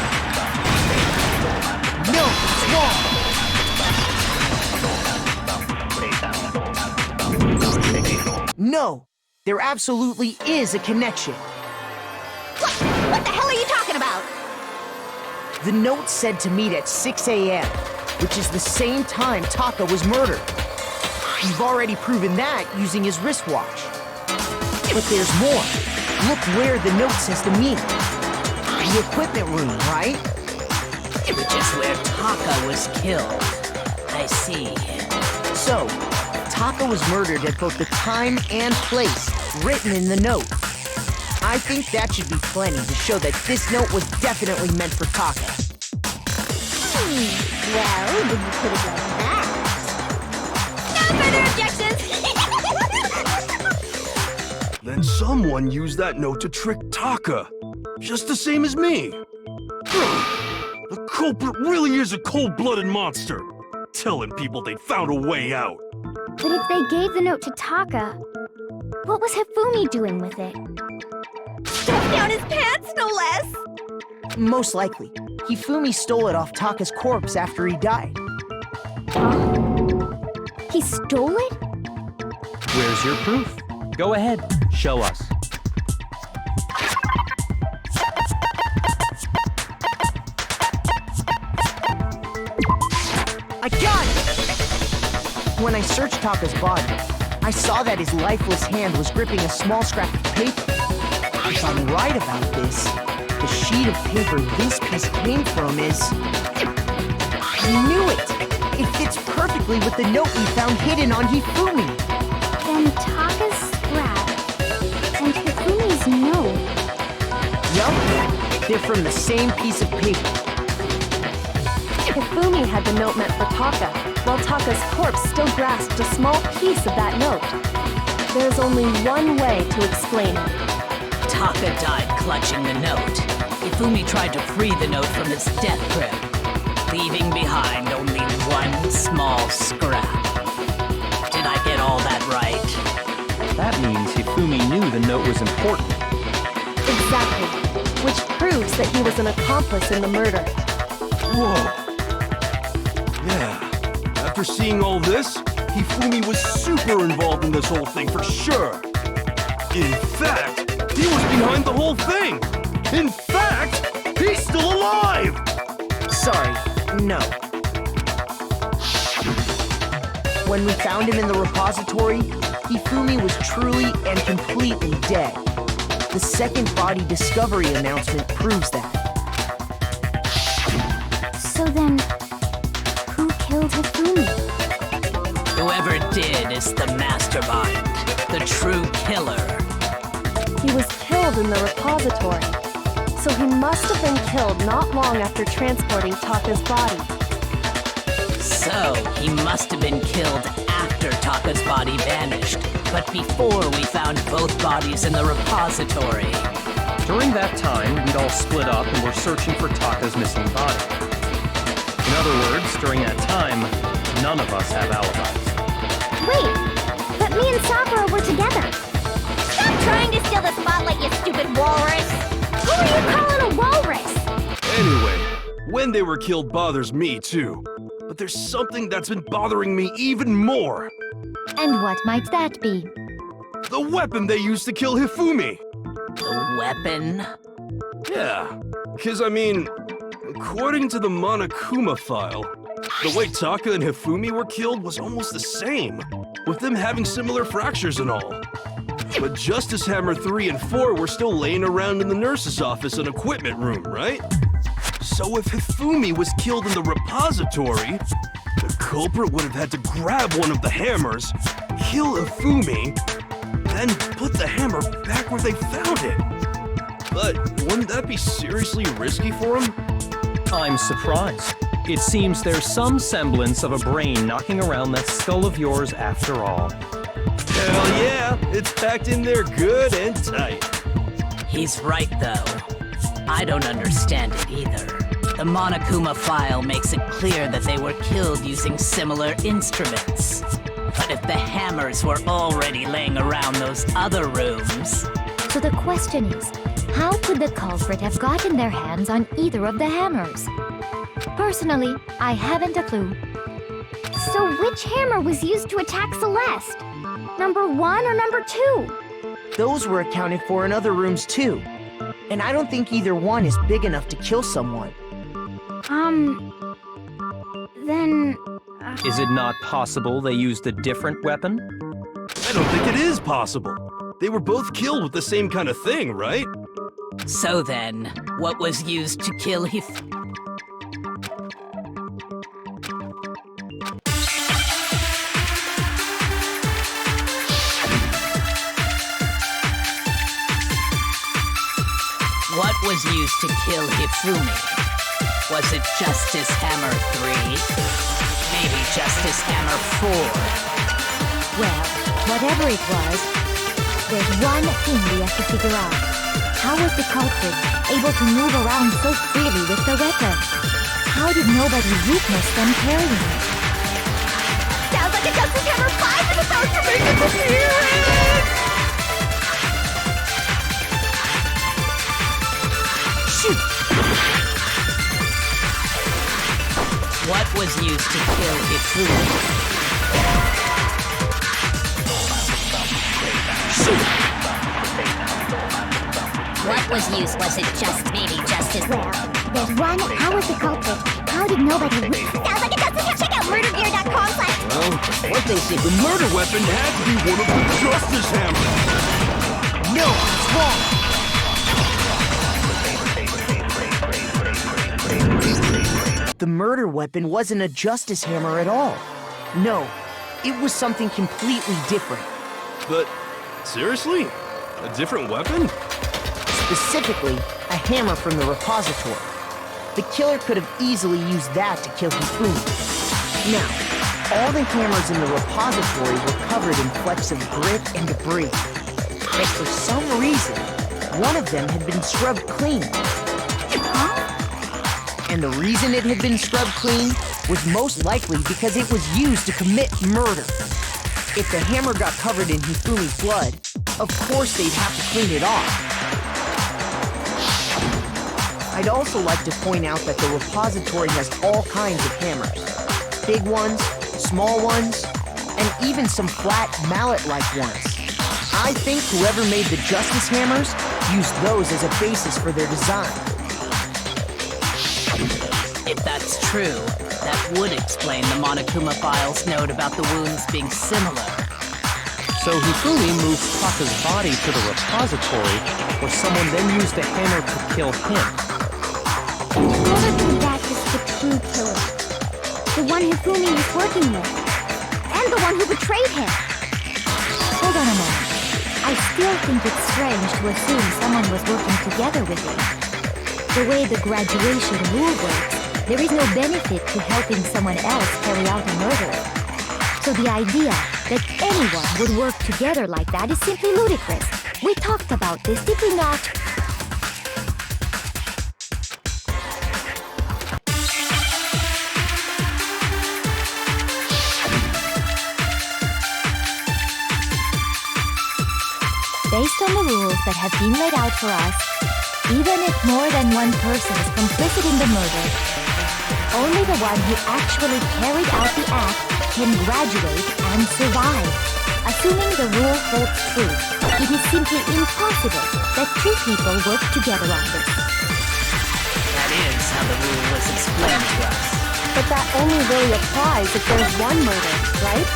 No, it's wrong! No, there absolutely is a connection. What the hell are you talking about? The note said to meet at 6 a.m., which is the same time Taka was murdered. You've already proven that using his wristwatch. But there's more. Look where the note says to meet. The equipment room, right? Which is where Taka was killed. I see. So, Taka was murdered at both the time and place written in the note. I think that should be plenty to show that this note was definitely meant for Taka. Well, then you could have done that. No further objections! Then someone used that note to trick Taka. Just the same as me. The culprit really is a cold-blooded monster. Telling people they found a way out. But if they gave the note to Taka, what was Hifumi doing with it? Stuffed down his pants, no less! Most likely, Hifumi stole it off Taka's corpse after he died. He stole it? Where's your proof? Go ahead, show us. I got it! When I searched Taka's body, I saw that his lifeless hand was gripping a small scrap of paper. If I'm right about this, the sheet of paper this piece came from is... I knew it! It fits perfectly with the note we found hidden on Hifumi. Then Taka's scrap and Hifumi's note. Yup, they're from the same piece of paper. Hifumi had the note meant for Taka, while Taka's corpse still grasped a small piece of that note. There's only one way to explain it. Taka died clutching the note. Hifumi tried to free the note from its death grip, leaving behind only one small scrap. Did I get all that right? That means Hifumi knew the note was important. Exactly, which proves that he was an accomplice in the murder. Whoa. Yeah. After seeing all this, Hifumi was super involved in this whole thing for sure. In fact, he was behind the whole thing. In fact, he's still alive. Sorry, no. When we found him in the repository, Hifumi was truly and completely dead. The second body discovery announcement proves that. So then, who killed Hifumi? Whoever did is the mastermind, the true killer. He was killed in the repository, so he must have been killed not long after transporting Taka's body. So, he must have been killed after Taka's body vanished, but before we found both bodies in the repository. During that time, we'd all split up and were searching for Taka's missing body. In other words, during that time, none of us have alibis. Wait, but me and Sakura were together. Stop trying to steal the spotlight, you stupid walrus! Who are you calling a walrus? Anyway, when they were killed bothers me too. But there's something that's been bothering me even more. And what might that be? The weapon they used to kill Hifumi. The weapon? Yeah, because I mean, according to the Monokuma file, the way Taka and Hifumi were killed was almost the same, with them having similar fractures and all. But Justice Hammer 3 and 4 were still laying around in the nurse's office and equipment room, right? So if Hifumi was killed in the repository, the culprit would have had to grab one of the hammers, kill Hifumi, then put the hammer back where they found it. But wouldn't that be seriously risky for him? I'm surprised. It seems there's some semblance of a brain knocking around that skull of yours after all. Hell yeah, it's packed in there good and tight. He's right, though. I don't understand it either. The Monokuma file makes it clear that they were killed using similar instruments. But if the hammers were already laying around those other rooms... So the question is, how could the culprit have gotten their hands on either of the hammers? Personally, I haven't a clue. So which hammer was used to attack Celeste? Number 1 or number 2? Those were accounted for in other rooms too. And I don't think either one is big enough to kill someone. Then... Is it not possible they used a different weapon? I don't think it is possible. They were both killed with the same kind of thing, right? So then, what was used to kill Hif? What was used to kill Hifumi? Was it Justice Hammer 3? Maybe Justice Hammer 4? Well, whatever it was, there's one thing we have to figure out. How was the culprit able to move around so freely with the weapon? How did nobody witness them carrying it? Sounds like a Justice Hammer 5 is about to make its appearance! Shoot! What was used to kill Hifumi? What was used? Was it just maybe Justice? Well, there's one. How was the culprit? How did nobody witness? Sounds like a Justice Hammer. Check out murdergear.com/ Well, one thing said the murder weapon had to be one of the Justice Hammers. No, it's wrong. The murder weapon wasn't a Justice Hammer at all. No, it was something completely different. But, seriously? A different weapon? Specifically, a hammer from the repository. The killer could have easily used that to kill Hifumi. Now, all the hammers in the repository were covered in flecks of grit and debris. But for some reason, one of them had been scrubbed clean. And the reason it had been scrubbed clean was most likely because it was used to commit murder. If the hammer got covered in Hifumi's blood, of course they'd have to clean it off. I'd also like to point out that the repository has all kinds of hammers. Big ones, small ones, and even some flat mallet-like ones. I think whoever made the Justice Hammers used those as a basis for their design. If that's true, that would explain the Monokuma file's note about the wounds being similar. So Hifumi moved Taka's body to the repository, where someone then used the hammer to kill him. Probably that is the true killer. The one Hifumi was working with. And the one who betrayed him. Hold on a moment. I still think it's strange to assume someone was working together with him. The way the graduation rule works, there is no benefit to helping someone else carry out a murder. So the idea that anyone would work together like that is simply ludicrous. We talked about this, did we not? Based on the rules that have been laid out for us, even if more than one person is complicit in the murder, only the one who actually carried out the act can graduate and survive. Assuming the rule holds true, it is simply impossible that two people work together on this. That is how the rule was explained to us. But that only really applies if there's one murder, right?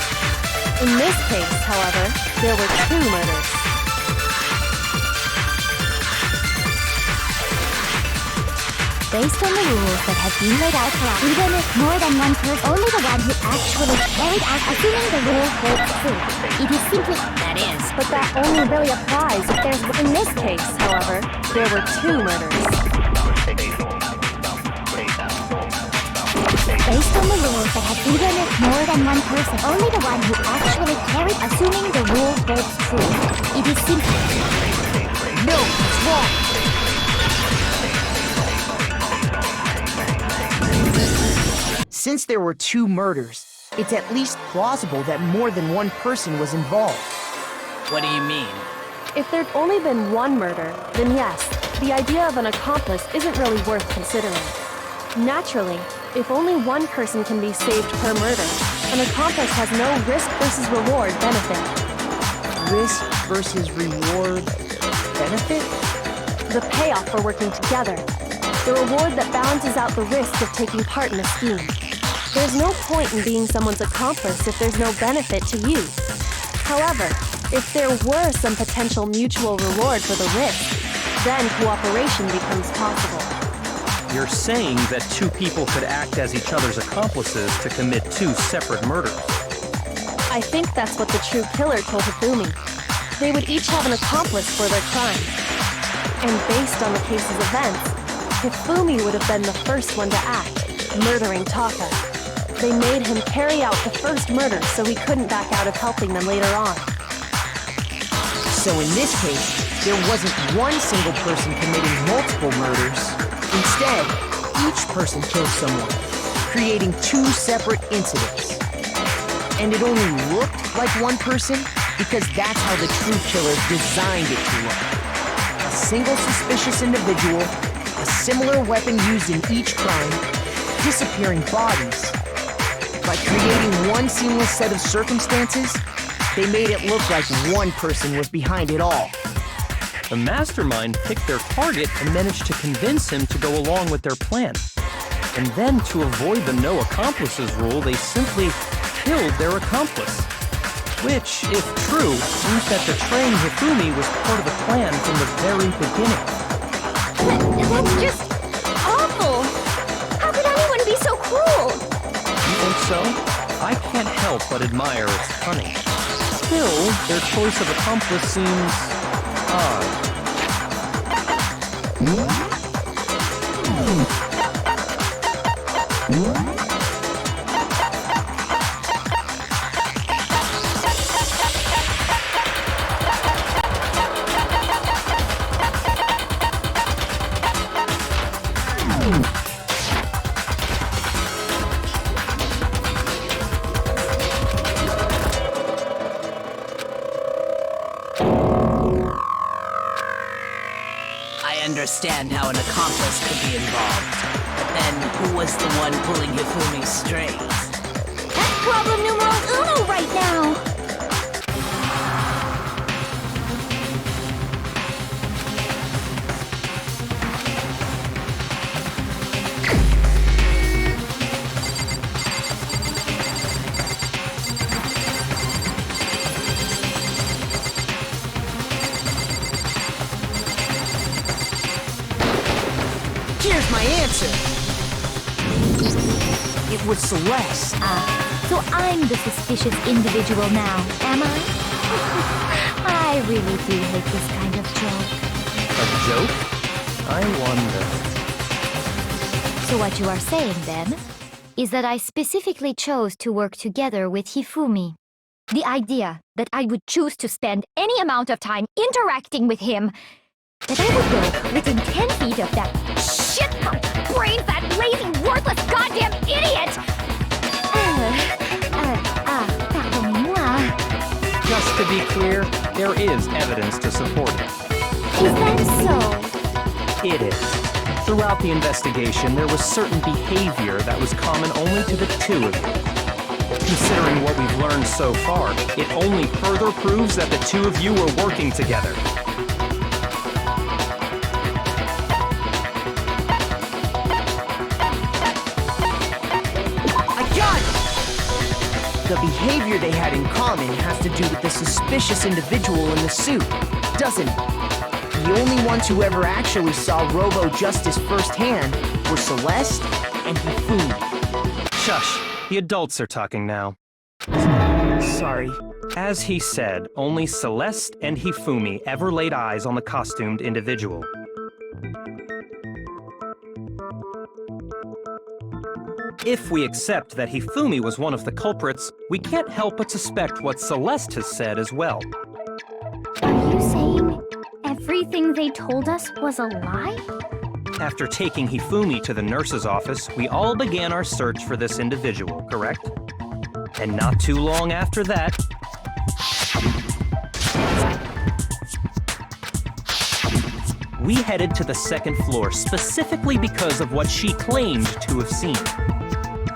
In this case, however, there were two murders. Based on the rules that have been laid out for us, even if more than one person, only the one who actually carried out, assuming the rule holds true, it is simply... That is. But that only really applies if there's... In this case, however, there were two murders. Based on the rules that have even if more than one person, only the one who actually carried, assuming the rule holds true, it is simply... No, it's wrong! Since there were two murders, it's at least plausible that more than one person was involved. What do you mean? If there'd only been one murder, then yes, the idea of an accomplice isn't really worth considering. Naturally, if only one person can be saved per murder, an accomplice has no risk versus reward benefit. risk versus reward benefit? The payoff for working together. The reward that balances out the risk of taking part in a scheme. There's no point in being someone's accomplice if there's no benefit to you. However, if there were some potential mutual reward for the risk, then cooperation becomes possible. You're saying that two people could act as each other's accomplices to commit two separate murders. I think that's what the true killer told Hifumi. They would each have an accomplice for their crime. And based on the case's events, Hifumi would have been the first one to act, murdering Taka. They made him carry out the first murder so he couldn't back out of helping them later on. So in this case, there wasn't one single person committing multiple murders. Instead, each person killed someone, creating two separate incidents. And it only looked like one person because that's how the true killer designed it to look. A single suspicious individual, a similar weapon used in each crime, disappearing bodies. By creating one seamless set of circumstances, they made it look like one person was behind it all. The mastermind picked their target and managed to convince him to go along with their plan. And then, to avoid the no accomplices rule, they simply killed their accomplice. Which, if true, means that betraying Hifumi was part of the plan from the very beginning. That's just awful! How could anyone be so cruel? You think so? I can't help but admire its cunning. Still, their choice of accomplice seems odd. I understand how an accomplice could be involved. But then, who was the one pulling Hifumi's strings? That's problem numero uno right now! Here's my answer. It was Celeste. So I'm the suspicious individual now, am I? I really do hate this kind of joke. A joke? I wonder. So what you are saying, then, is that I specifically chose to work together with Hifumi. The idea that I would choose to spend any amount of time interacting with him, that I would go within 10 feet of that shit-punk, brain-fat, lazy, worthless, goddamn idiot! Pardonnez-moi. Just to be clear, there is evidence to support it. Is that so? It is. Throughout the investigation, there was certain behavior that was common only to the two of you. Considering what we've learned so far, it only further proves that the two of you were working together. The behavior they had in common has to do with the suspicious individual in the suit, doesn't it? The only ones who ever actually saw Robo-Justice firsthand were Celeste and Hifumi. Shush, the adults are talking now. Sorry. As he said, only Celeste and Hifumi ever laid eyes on the costumed individual. If we accept that Hifumi was one of the culprits, we can't help but suspect what Celeste has said as well. Are you saying everything they told us was a lie? After taking Hifumi to the nurse's office, we all began our search for this individual, correct? And not too long after that, we headed to the second floor specifically because of what she claimed to have seen.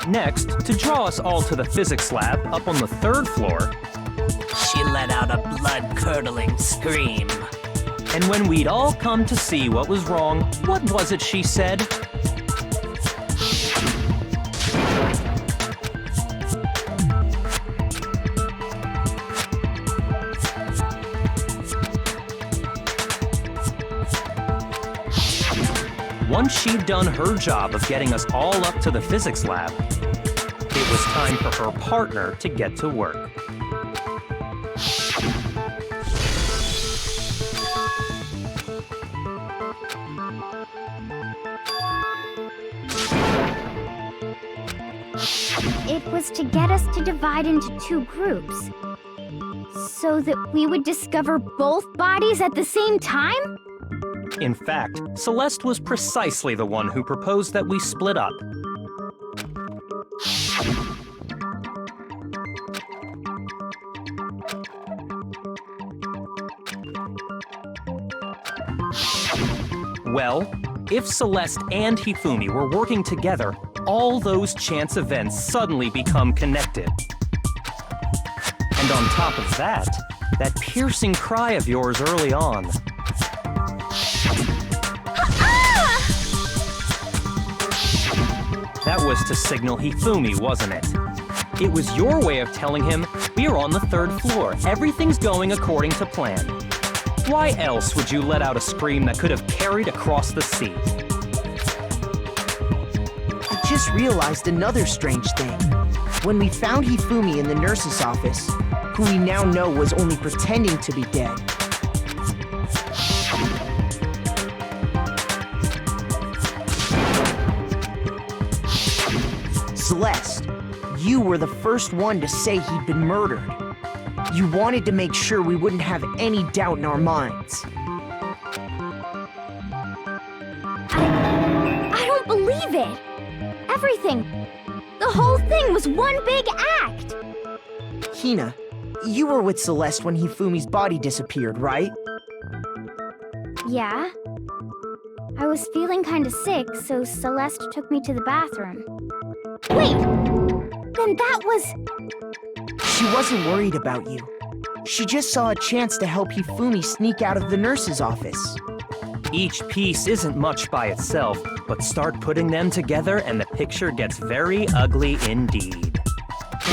Next, to draw us all to the physics lab up on the third floor, She led let out a blood-curdling scream. And when we'd all come to see what was wrong, what was it she said? Once she'd done her job of getting us all up to the physics lab, it was time for her partner to get to work. It was to get us to divide into two groups. So that we would discover both bodies at the same time? In fact, Celeste was precisely the one who proposed that we split up. Well, if Celeste and Hifumi were working together, all those chance events suddenly become connected. And on top of that, that piercing cry of yours early on. That was to signal Hifumi, wasn't it? It was your way of telling him, we're on the 3rd floor, everything's going according to plan. Why else would you let out a scream that could have carried across the sea? I just realized another strange thing. When we found Hifumi in the nurse's office, who we now know was only pretending to be dead, Celeste, you were the first one to say he'd been murdered. You wanted to make sure we wouldn't have any doubt in our minds. I don't believe it! Everything, the whole thing was one big act! Hina, you were with Celeste when Hifumi's body disappeared, right? Yeah. I was feeling kinda sick, so Celeste took me to the bathroom. Wait! Then that was... She wasn't worried about you. She just saw a chance to help Hifumi sneak out of the nurse's office. Each piece isn't much by itself, but start putting them together and the picture gets very ugly indeed.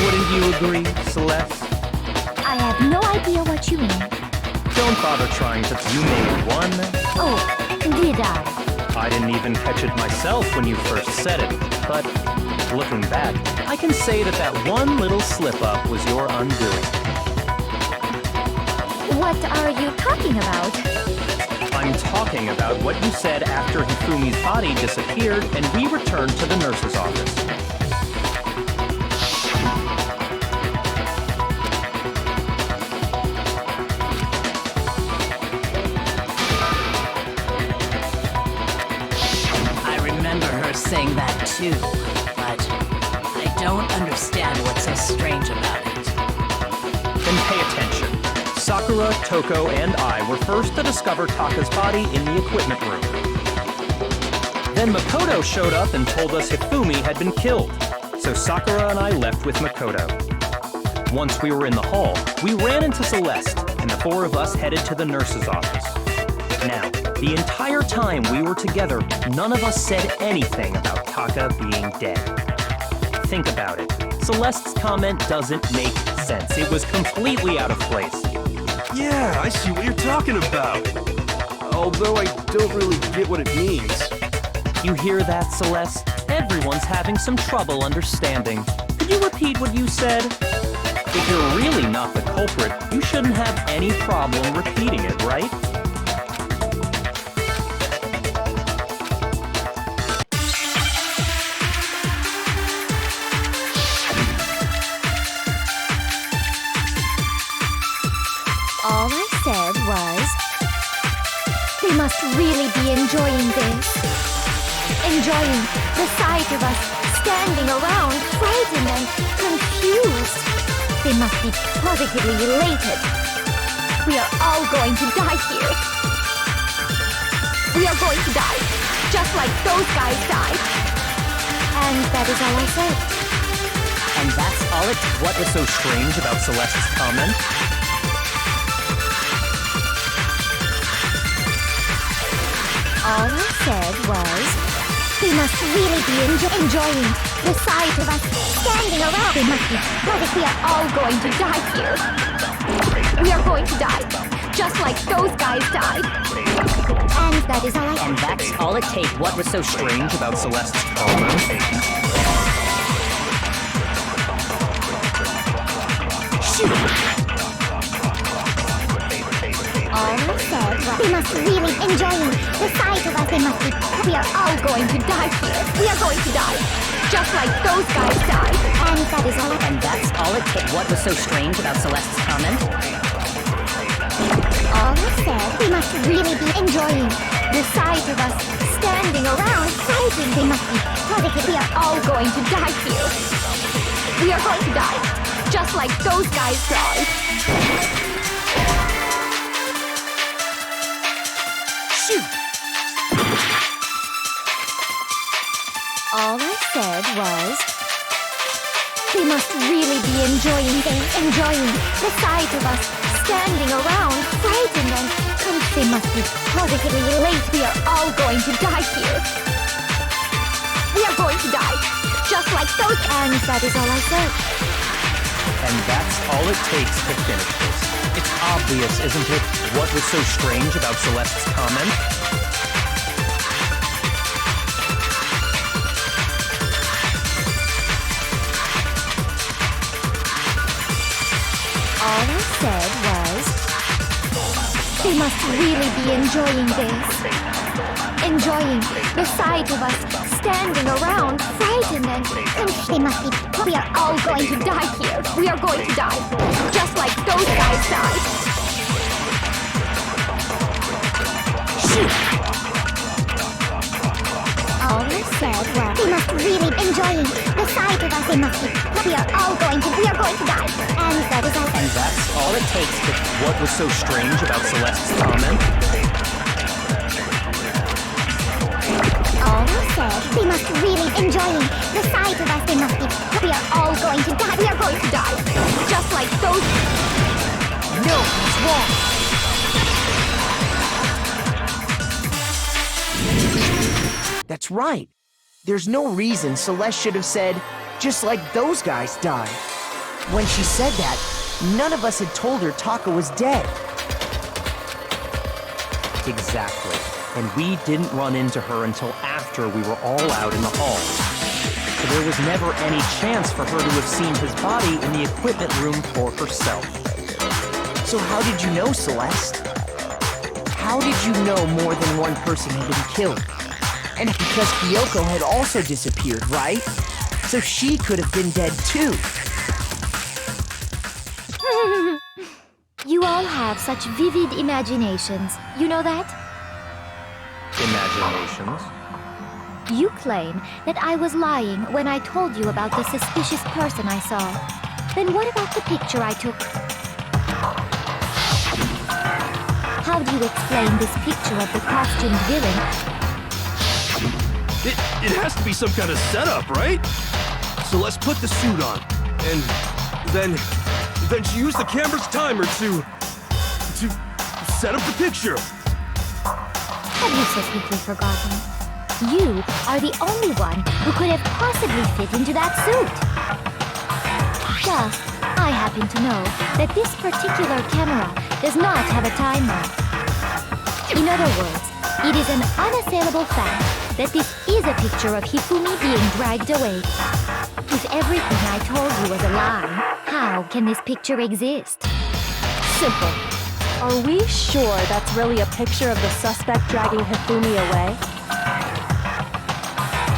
Wouldn't you agree, Celeste? I have no idea what you mean. Don't bother trying to. You made one. Oh, did I? I didn't even catch it myself when you first said it, but looking back, I can say that that one little slip-up was your undoing. What are you talking about? I'm talking about what you said after Hifumi's body disappeared and we returned to the nurse's office. I remember her saying that too, but I don't understand what's so strange about it. Then pay attention. Sakura, Toko, and I were first to discover Taka's body in the equipment room. Then Makoto showed up and told us Hifumi had been killed, so Sakura and I left with Makoto. Once we were in the hall, we ran into Celeste, and the 4 of us headed to the nurse's office. Now, the entire time we were together, none of us said anything about Taka being dead. Think about it. Celeste's comment doesn't make sense. It was completely out of place. Yeah, I see what you're talking about. Although I don't really get what it means. You hear that, Celeste? Everyone's having some trouble understanding. Could you repeat what you said? If you're really not the culprit, you shouldn't have any problem repeating it, right? All I said was... They must really be enjoying this. Enjoying the sight of us standing around, frightened and confused. They must be positively elated. We are all going to die here. We are going to die, just like those guys died. And that is all I said. And that's all it... What was so strange about Celeste's comment? All I said was, we must really be enjoying the sight of us standing around. They must be, what if we are all going to die here? We are going to die, just like those guys died. And that is all I And that's all it takes. What was so strange about Celeste's comment? All I said was, we must really enjoying the sight of us. They must be, we are all going to die here. We are going to die, just like those guys died. And that is all. And that's all it takes. What was so strange about Celeste's comment? All I said, we must really be enjoying the sight of us standing around fighting. They must be positive. We are all going to die here. We are going to die, just like those guys died. All I said was, we must really be enjoying the sight of us standing around, frightened and they must be positively late. We are all going to die here. We are going to die, just like those. And that is all I said. And that's all it takes to finish this. It's obvious, isn't it? What was so strange about Celeste's comment? All I said was, they must really be enjoying this. Enjoying the sight of us standing around, frightened and they must be, we are all going to die here. We are going to die, just like those guys died. All I said was, they must really enjoying the sight of us. They must be, we are going to die. And that is all. And that's all it takes to... What was so strange about Celeste's comment? All I said, they must really enjoying the sight of us. They must be, we are all going to die. We are going to die, just like those. No, it's wrong. That's right. There's no reason Celeste should have said, just like those guys died. When she said that, none of us had told her Taka was dead. Exactly. And we didn't run into her until after we were all out in the hall. So there was never any chance for her to have seen his body in the equipment room for herself. So how did you know, Celeste? How did you know more than one person had been killed? And because Kyoko had also disappeared, right? So she could have been dead too. You all have such vivid imaginations. You know that? Imaginations? You claim that I was lying when I told you about the suspicious person I saw. Then what about the picture I took? How do you explain this picture of the costumed villain? It has to be some kind of setup, right? So let's put the suit on. And then she used the camera's timer to set up the picture. Have you so quickly forgotten? You are the only one who could have possibly fit into that suit. Just, I happen to know that this particular camera does not have a timer. In other words, it is an unassailable fact that this is a picture of Hifumi being dragged away. If everything I told you was a lie, how can this picture exist? Simple. Are we sure that's really a picture of the suspect dragging Hifumi away?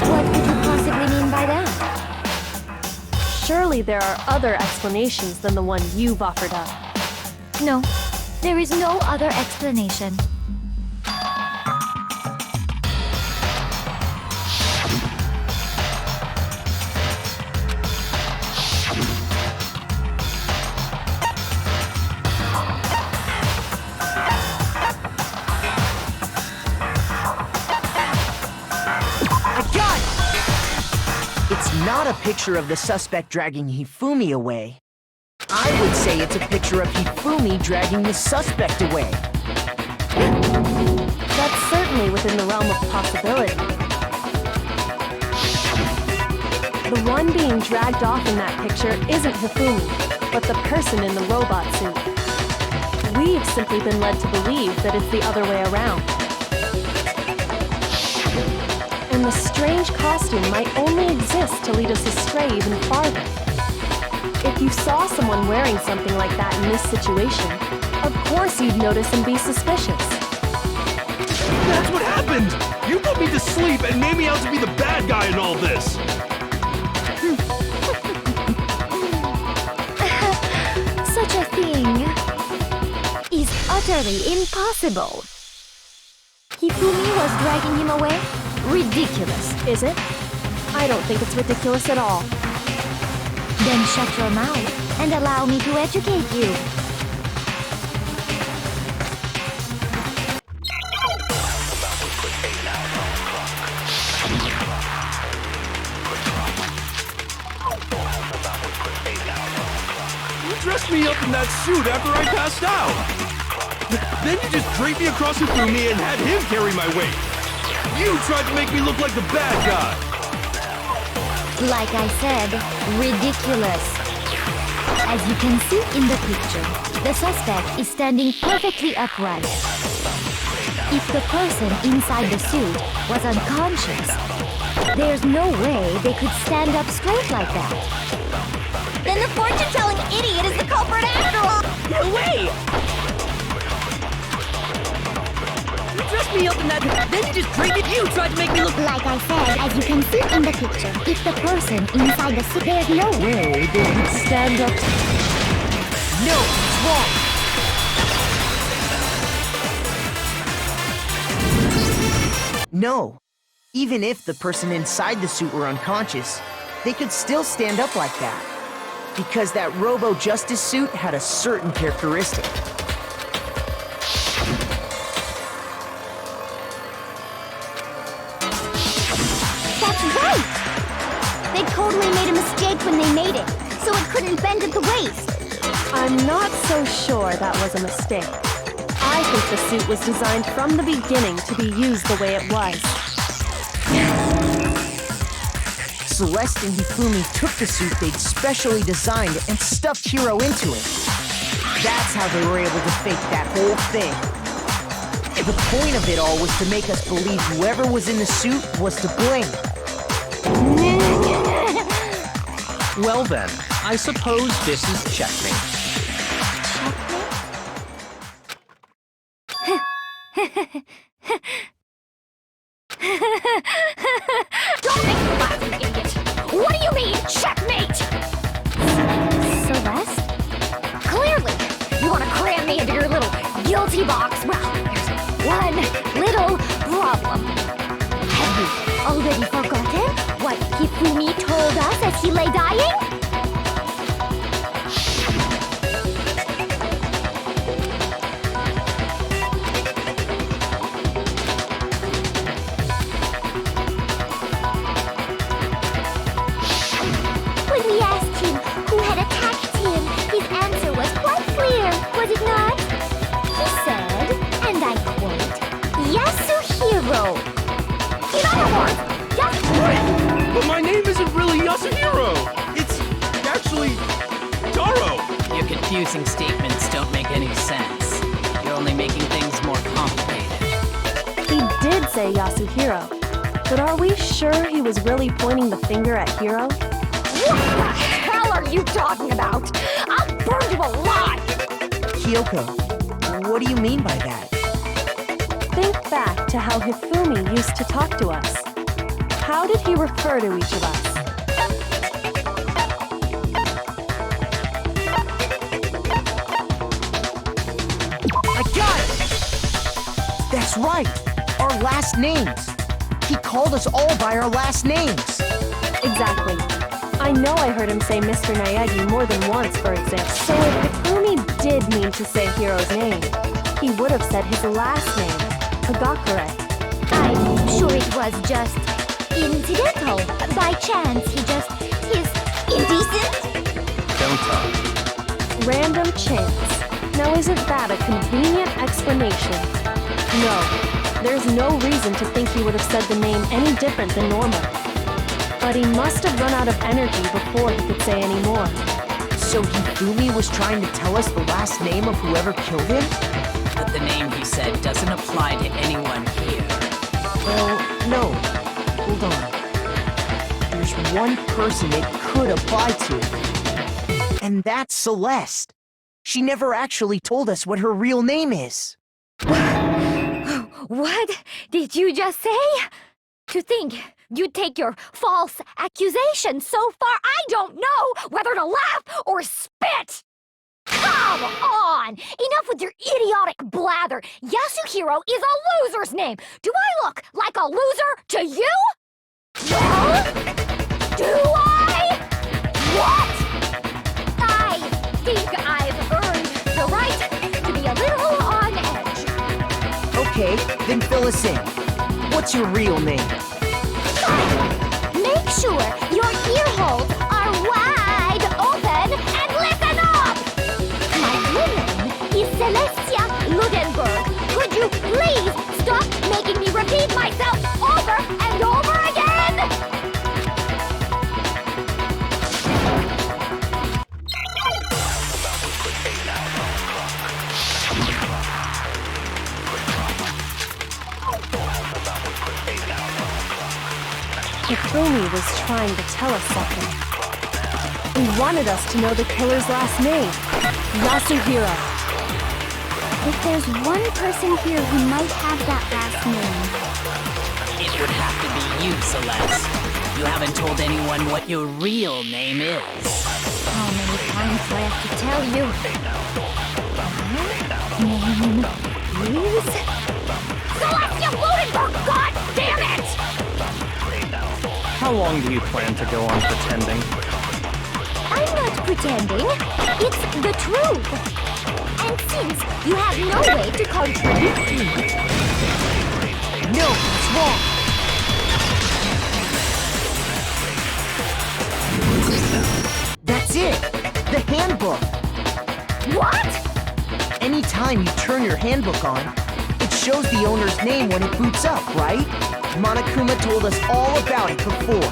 What could you possibly mean by that? Surely there are other explanations than the one you've offered up. No, there is no other explanation. Not a picture of the suspect dragging Hifumi away. I would say it's a picture of Hifumi dragging the suspect away. That's certainly certainly within the realm of possibility. The one being dragged off in that picture isn't Hifumi, but the person in the robot suit. We've simply been led to believe that it's the other way around. And the strange costume might only exist to lead us astray even farther. If you saw someone wearing something like that in this situation, of course you'd notice and be suspicious. That's what happened! You put me to sleep and made me out to be the bad guy in all this! Such a thing is utterly impossible. Hifumi was dragging him away? Ridiculous. Is it? I don't think it's ridiculous at all. Then shut your mouth and allow me to educate you. You dressed me up in that suit after I passed out! Then you just draped me across Hifumi and had him carry my weight! You tried to make me look like the bad guy! Like I said, ridiculous. As you can see in the picture, the suspect is standing perfectly upright. If the person inside the suit was unconscious, there's no way they could stand up straight like that. Then the fortune-telling idiot is the culprit after all! No way! You dressed me up in that, then you just traded you, tried to make me look... Like I said, as you can see in the picture, if the person inside the suit, there's no way they could stand up. No, it's wrong. No. Even if the person inside the suit were unconscious, they could still stand up like that. Because that Robo-Justice suit had a certain characteristic. That's right! They totally made a mistake when they made it, so it couldn't bend at the waist. I'm not so sure that was a mistake. I think the suit was designed from the beginning to be used the way it was. Celeste and Hifumi took the suit they'd specially designed and stuffed Hiro into it. That's how they were able to fake that whole thing. The point of it all was to make us believe whoever was in the suit was to blame. Well then, I suppose this is checkmate. Don't make me laugh, you idiot! What do you mean, checkmate? Celeste? Clearly, you want to cram me into your little guilty box. Well, there's one little problem. Have you already forgotten what Hifumi told us as he lay dying? When we asked him who had attacked him, his answer was quite clear, was it not? He said, and I quote, Yasuhiro. In other words, But my name isn't really Yasuhiro! It's actually Taro! Your confusing statements don't make any sense. You're only making things more complicated. He did say Yasuhiro, but are we sure he was really pointing the finger at Hiro? what the hell are you talking about? I'll burn you alive! Kyoko, what do you mean by that? Think back to how Hifumi used to talk to us. How did he refer to each of us? I got it! That's right! Our last names! He called us all by our last names! Exactly. I know I heard him say Mr. Naegi more than once, for example. So if Hifumi did mean to say Hiro's name, he would have said his last name, Kagakure. I'm sure it was just incidental. By chance, he's indecent? Don't talk. Random chance. Now isn't that a convenient explanation? No. There's no reason to think he would have said the name any different than normal. But he must have run out of energy before he could say any more. So Hifumi was trying to tell us the last name of whoever killed him? But the name he said doesn't apply to anyone here. Well, no. Hold on. There's one person it could apply to. And that's Celeste. She never actually told us what her real name is. What did you just say? To think you'd take your false accusation so far, I don't know whether to laugh or spit! Come on! Enough with your idiotic blather! Yasuhiro is a loser's name! Do I look like a loser to you? Well, do I? What? I think I've earned the right to be a little on edge. Okay, then fill us in. What's your real name? Make sure your ear holes are wide open and listen up! My real name is Celestia Ludenberg. Could you please stop making me repeat myself over and over again? Hifumi was trying to tell us something. He wanted us to know the killer's last name, Yasuhiro. If there's one person here who might have that last name, It would have to be you, Celeste. You haven't told anyone what your real name is. How many times do I have to tell you? My name is Celestia Ludenberg! God damn it! How long do you plan to go on pretending? I'm not pretending. It's the truth. And since you have no way to contradict me, No, it's wrong. That's it! The handbook! what? Anytime you turn your handbook on, it shows the owner's name when it boots up, right? Monokuma told us all about it before.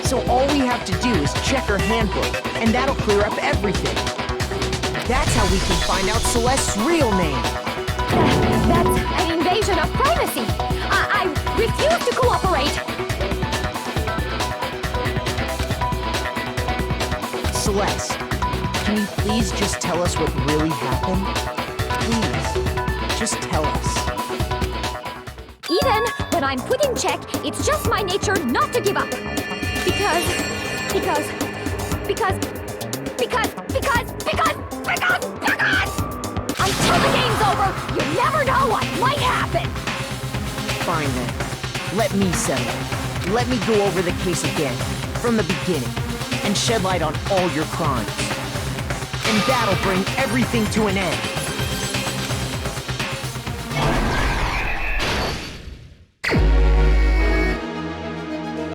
So all we have to do is check her handbook, and that'll clear up everything. That's how we can find out Celeste's real name. That's an invasion of privacy. I refuse to cooperate. Celeste, can you please just tell us what really happened? Please, just tell us. Even when I'm put in check, it's just my nature not to give up. Because until the game's over, you never know what might happen. Fine then. Let me settle it. Let me go over the case again, from the beginning, and shed light on all your crimes. And that'll bring everything to an end.